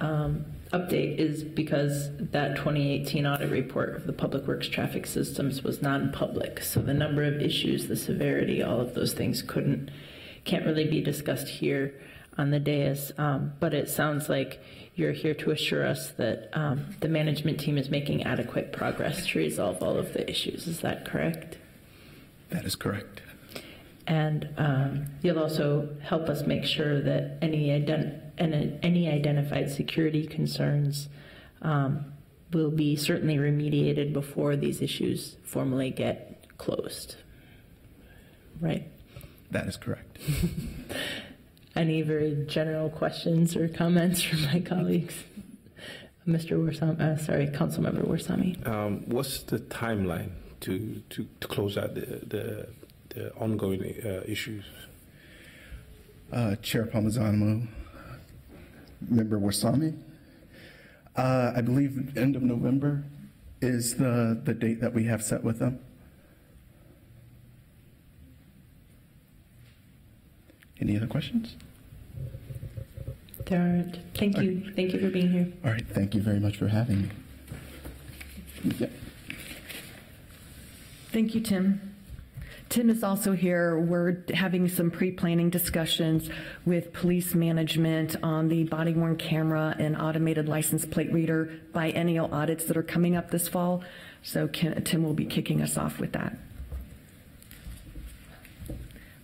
S2: update is because that 2018 audit report of the Public Works traffic systems was non-public. So the number of issues, the severity, all of those things can't really be discussed here on the dais. But it sounds like you're here to assure us that the management team is making adequate progress to resolve all of the issues. Is that correct?
S9: That is correct.
S2: And you'll also help us make sure that any identified security concerns will be certainly remediated before these issues formally get closed. Right?
S9: That is correct.
S2: Any very general questions or comments from my colleagues? Mr. Warsame, Councilmember Warsame.
S10: What's the timeline to close out the ongoing issues?
S9: Chair Palmisano, Member Warsame, I believe end of November is the date that we have set with them. Any other questions?
S2: There aren't. Thank you. Thank you for being here.
S9: All right. Thank you very much for having me. Yeah.
S3: Thank you, Tim. Tim is also here. We're having some pre-planning discussions with police management on the body-worn camera and automated license plate reader biennial audits that are coming up this fall. So Tim will be kicking us off with that.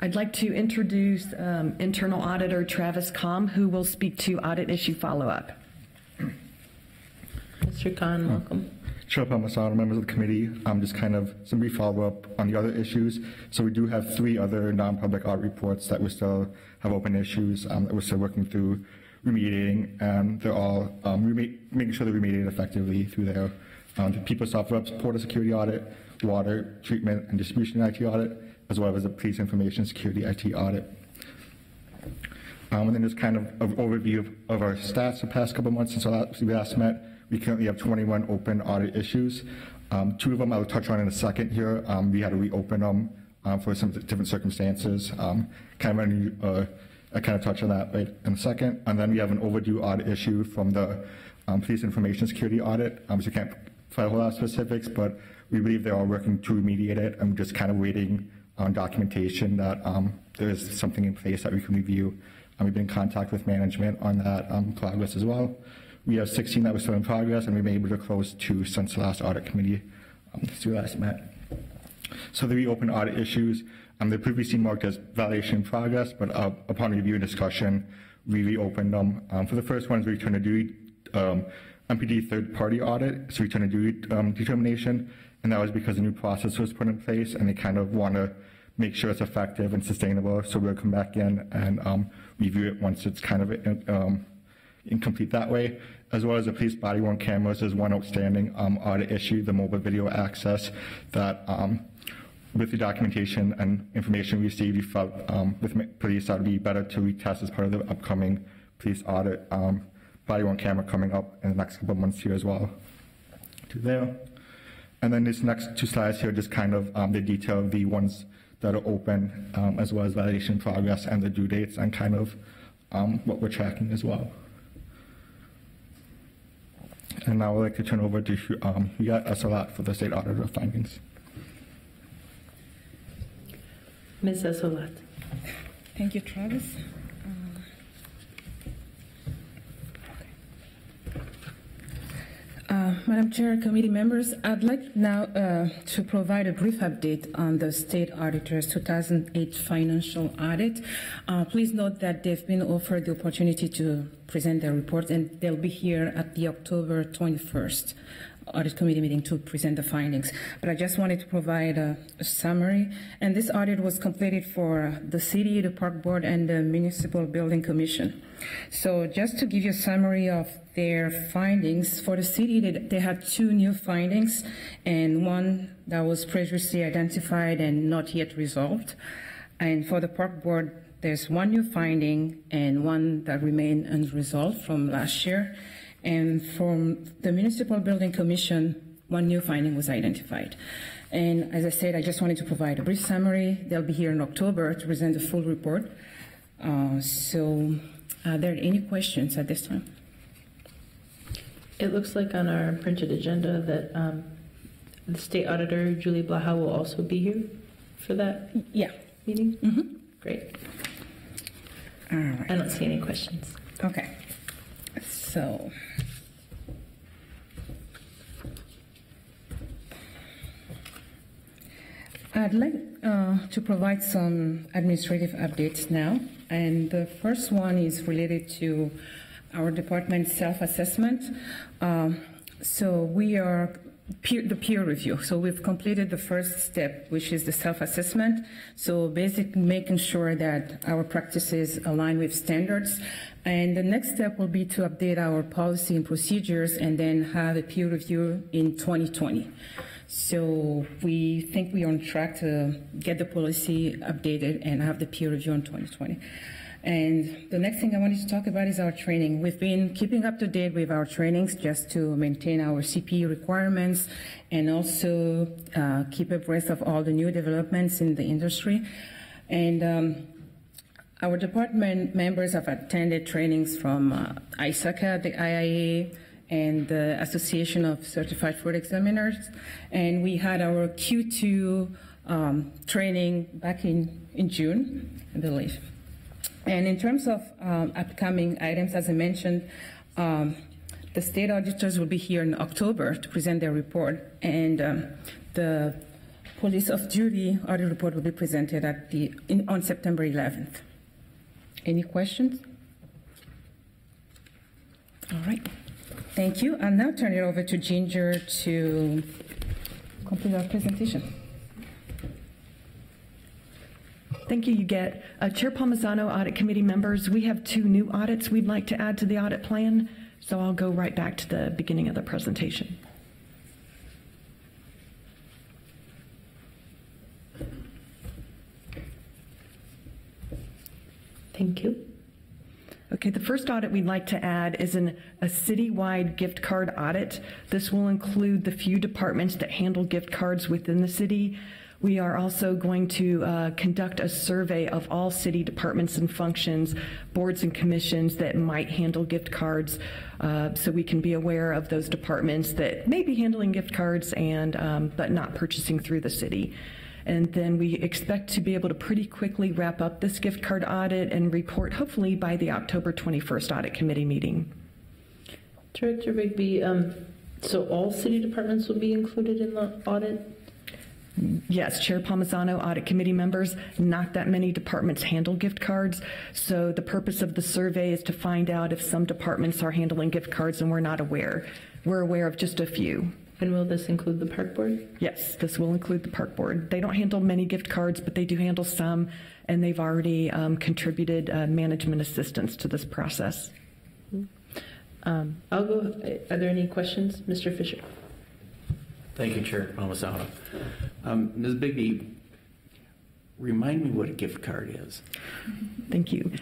S3: I'd like to introduce Internal Auditor Travis Kalm, who will speak to audit issue follow-up.
S2: Mr. Khan, welcome.
S11: Chair Palmisano, members of the committee, just kind of some brief follow-up on the other issues. So we do have 3 other non-public audit reports that we still have open issues that we're still working through remediating, and they're all making sure they're remediated effectively through there. The PeopleSoft Web Portal Security Audit, Water Treatment and Distribution IT Audit, as well as the Police Information Security IT Audit. And then just kind of an overview of our stats the past couple of months since we last met. We currently have 21 open audit issues. 2 of them I'll touch on in a second here. We had to reopen them for some different circumstances. I kind of touch on that right in a second. And then we have an overdue audit issue from the Police Information Security Audit. So we can't provide a whole lot of specifics, but we believe they're all working to remediate it. I'm just kind of waiting on documentation that there is something in place that we can review. We've been in contact with management on that progress as well. We have 16 that were still in progress, and we've been able to close 2 since the last audit committee since we last met. So the reopened audit issues, they're previously marked as validation in progress, but upon review and discussion, we reopened them. For the first one is return to duty MPD third-party audit, so return to duty determination, and that was because a new process was put in place, and they kind of want to make sure it's effective and sustainable. So we'll come back in and review it once it's kind of incomplete that way. As well as the police body-worn cameras, there's one outstanding audit issue, the mobile video access, that with the documentation and information we received, we felt with police that would be better to retest as part of the upcoming police audit body-worn camera coming up in the next couple of months here as well. To there. And then these next 2 slides here just kind of the detail of the ones that are open, as well as validation progress and the due dates and kind of what we're tracking as well. And now I'd like to turn over to Huyat Asalat for the state auditor findings.
S2: Ms. Asalat.
S8: Thank you, Travis. Madam Chair, committee members, I'd like now to provide a brief update on the State Auditor's 2008 financial audit. Please note that they've been offered the opportunity to present their report, and they'll be here at the October 21st audit committee meeting to present the findings. But I just wanted to provide a summary. And this audit was completed for the city, the park board, and the municipal building commission. So just to give you a summary of their findings, for the city, they had 2 new findings, and one that was previously identified and not yet resolved. And for the park board, there's 1 new finding and 1 that remained unresolved from last year. And from the Municipal Building Commission, 1 new finding was identified. And as I said, I just wanted to provide a brief summary. They'll be here in October to present the full report. Are there any questions at this time?
S2: It looks like on our printed agenda that the State Auditor, Julie Blaha, will also be here for that meeting?
S8: Mm-hmm.
S2: Great.
S8: All right.
S2: I don't see any questions.
S8: Okay. So, I'd like to provide some administrative updates now. And the first one is related to our department self-assessment. So we are the peer review. So we've completed the first step, which is the self-assessment. So basically making sure that our practices align with standards. And the next step will be to update our policy and procedures and then have a peer review in 2020. So we think we are on track to get the policy updated and have the peer review in 2020. And the next thing I wanted to talk about is our training. We've been keeping up to date with our trainings just to maintain our CPE requirements and also keep abreast of all the new developments in the industry. And our department members have attended trainings from ISACA, the IIA, and the Association of Certified Food Examiners. And we had our Q2 training back in June, I believe. And in terms of upcoming items, as I mentioned, the state auditors will be here in October to present their report, and the police off-duty audit report will be presented on September 11th. Any questions? All right. Thank you. I'll now turn it over to Ginger to complete our presentation.
S3: Thank you, Huguette. Chair Palmisano, Audit Committee members, we have 2 new audits we'd like to add to the audit plan, so I'll go right back to the beginning of the presentation.
S2: Thank you.
S3: Okay, the first audit we'd like to add is a citywide gift card audit. This will include the few departments that handle gift cards within the city. We are also going to conduct a survey of all city departments and functions, boards and commissions that might handle gift cards, so we can be aware of those departments that may be handling gift cards and but not purchasing through the city. And then we expect to be able to pretty quickly wrap up this gift card audit and report hopefully by the October 21st Audit Committee meeting.
S2: Director Rigby, so all city departments will be included in the audit?
S3: Yes, Chair Palmisano, Audit Committee members, not that many departments handle gift cards, so the purpose of the survey is to find out if some departments are handling gift cards and we're not aware. We're aware of just a few.
S2: And will this include the park board?
S3: Yes, this will include the park board. They don't handle many gift cards, but they do handle some, and they've already contributed management assistance to this process.
S2: I'll go. Are there any questions? Mr. Fisher.
S1: Thank you, Chair Palmisano. Ms. Bigby, remind me what a gift card is.
S3: Thank you.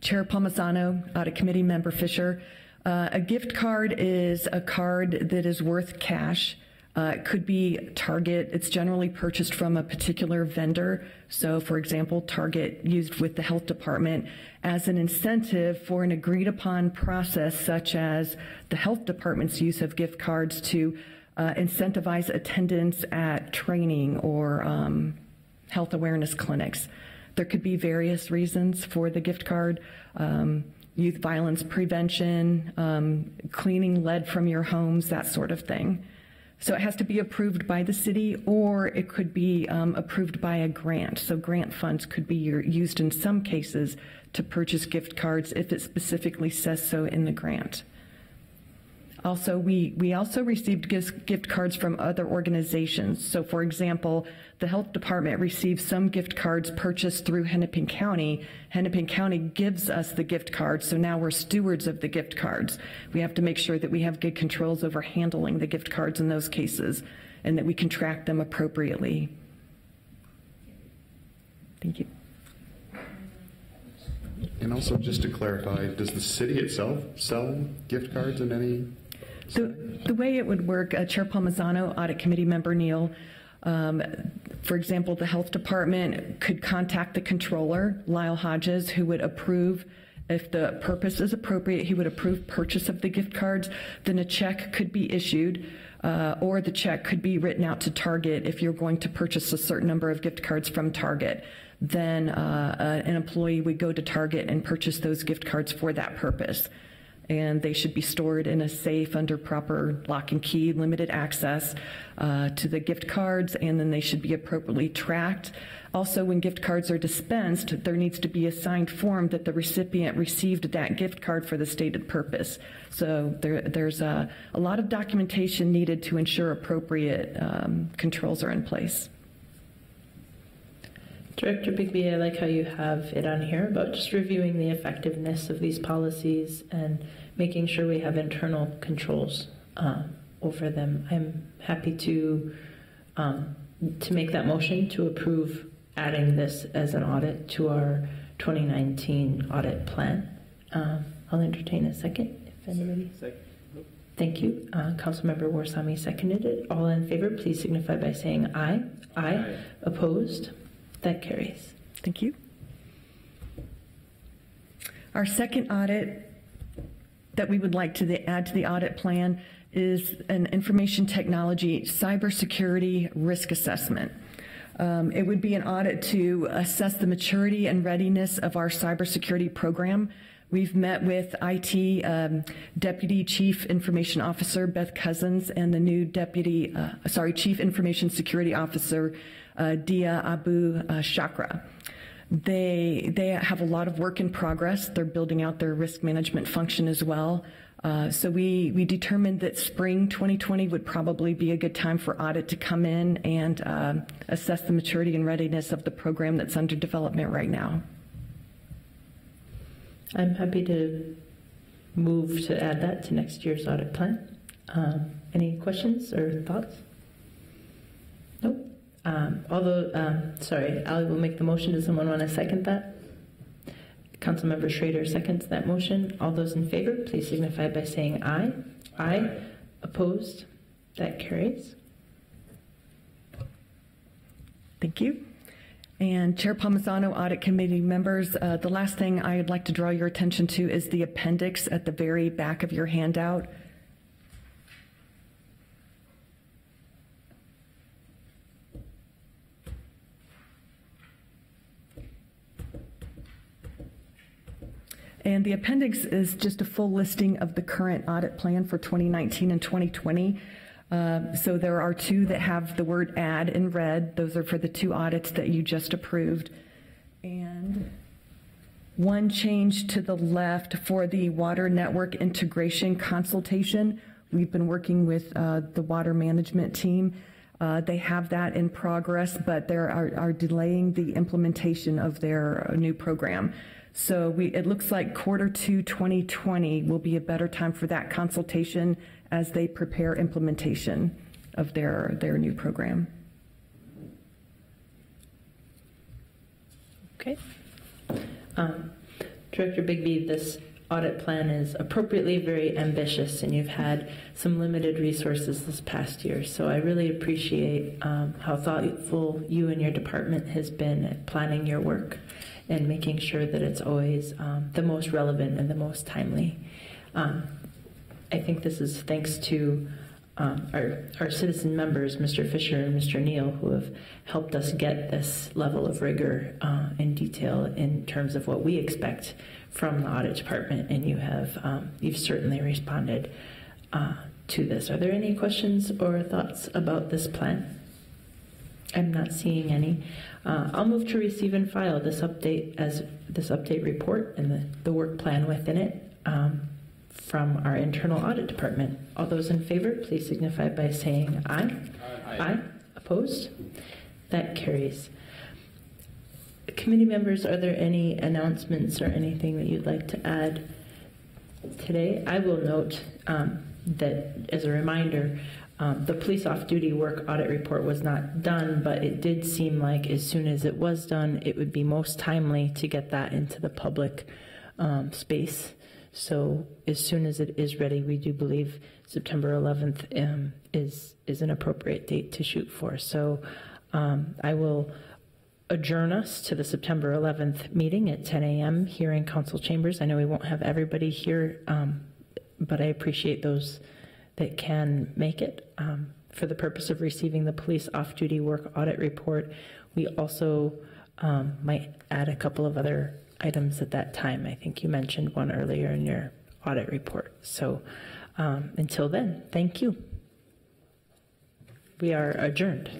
S3: Chair Palmisano, Audit Committee Member Fisher, a gift card is a card that is worth cash. It could be Target. It's generally purchased from a particular vendor. So, for example, Target used with the health department as an incentive for an agreed upon process, such as the health department's use of gift cards to incentivize attendance at training or health awareness clinics. There could be various reasons for the gift card. Youth violence prevention, cleaning lead from your homes, that sort of thing. So it has to be approved by the city, or it could be approved by a grant. So grant funds could be used in some cases to purchase gift cards if it specifically says so in the grant. Also, we also received gift cards from other organizations. So, for example, the health department receives some gift cards purchased through Hennepin County. Hennepin County gives us the gift cards, so now we're stewards of the gift cards. We have to make sure that we have good controls over handling the gift cards in those cases and that we can track them appropriately. Thank you.
S6: And also, just to clarify, does the city itself sell gift cards in any?
S3: The way it would work, Chair Palmisano, Audit Committee Member Neal, for example, the health department could contact the controller, Lyle Hodges, who would approve, if the purpose is appropriate, he would approve purchase of the gift cards. Then a check could be issued, or the check could be written out to Target if you're going to purchase a certain number of gift cards from Target. Then an employee would go to Target and purchase those gift cards for that purpose. and they should be stored in a safe under proper lock and key, limited access to the gift cards, and then they should be appropriately tracked. Also, when gift cards are dispensed, there needs to be a signed form that the recipient received that gift card for the stated purpose. So there's a lot of documentation needed to ensure appropriate controls are in place.
S2: Director Bigby, I like how you have it on here about just reviewing the effectiveness of these policies and making sure we have internal controls over them. I'm happy to make that motion to approve adding this as an audit to our 2019 audit plan. I'll entertain a second if anybody. Second. Thank you. Councilmember Warsame seconded it. All in favor, please signify by saying aye. Aye. Opposed? That carries.
S3: Thank you. Our second audit that we would like to add to the audit plan is an information technology cybersecurity risk assessment. It would be an audit to assess the maturity and readiness of our cybersecurity program. We've met with IT Deputy Chief Information Officer Beth Cousins and the new Chief Information Security Officer Dia Abu Shakra. They have a lot of work in progress. They're building out their risk management function as well. So we determined that spring 2020 would probably be a good time for audit to come in and assess the maturity and readiness of the program that's under development right now.
S2: I'm happy to move to add that to next year's audit plan. Any questions or thoughts? Nope. Sorry, I will make the motion. Does someone want to second that? Councilmember Schrader seconds that motion. All those in favor, please signify by saying aye. Aye. Opposed? That carries.
S3: Thank you. And Chair Palmisano, Audit Committee members, the last thing I'd like to draw your attention to is the appendix at the very back of your handout. And the appendix is just a full listing of the current audit plan for 2019 and 2020. So there are two that have the word add in red. Those are for the two audits that you just approved. And one change to the left for the water network integration consultation. We've been working with the water management team. They have that in progress, but they are delaying the implementation of their new program. So it looks like Q2 2020 will be a better time for that consultation as they prepare implementation of their new program.
S2: Okay. Director Bigby, this audit plan is appropriately very ambitious, and you've had some limited resources this past year. So I really appreciate how thoughtful you and your department has been at planning your work and making sure that it's always the most relevant and the most timely. I think this is thanks to our citizen members, Mr. Fisher and Mr. Neal, who have helped us get this level of rigor and detail in terms of what we expect from the audit department, and you've certainly responded to this. Are there any questions or thoughts about this plan? I'm not seeing any. I'll move to receive and file this update report and the work plan within it from our internal audit department. All those in favor, please signify by saying aye. Aye. Aye. Opposed? That carries. Committee members, are there any announcements or anything that you'd like to add today? I will note that as a reminder, the police off-duty work audit report was not done, but it did seem like as soon as it was done, it would be most timely to get that into the public space. So as soon as it is ready, we do believe September 11th is an appropriate date to shoot for. So I will adjourn us to the September 11th meeting at 10 a.m. here in council chambers. I know we won't have everybody here, but I appreciate those that can make it. For the purpose of receiving the police off-duty work audit report, we also might add a couple of other items at that time. I think you mentioned one earlier in your audit report. So until then, thank you. We are adjourned.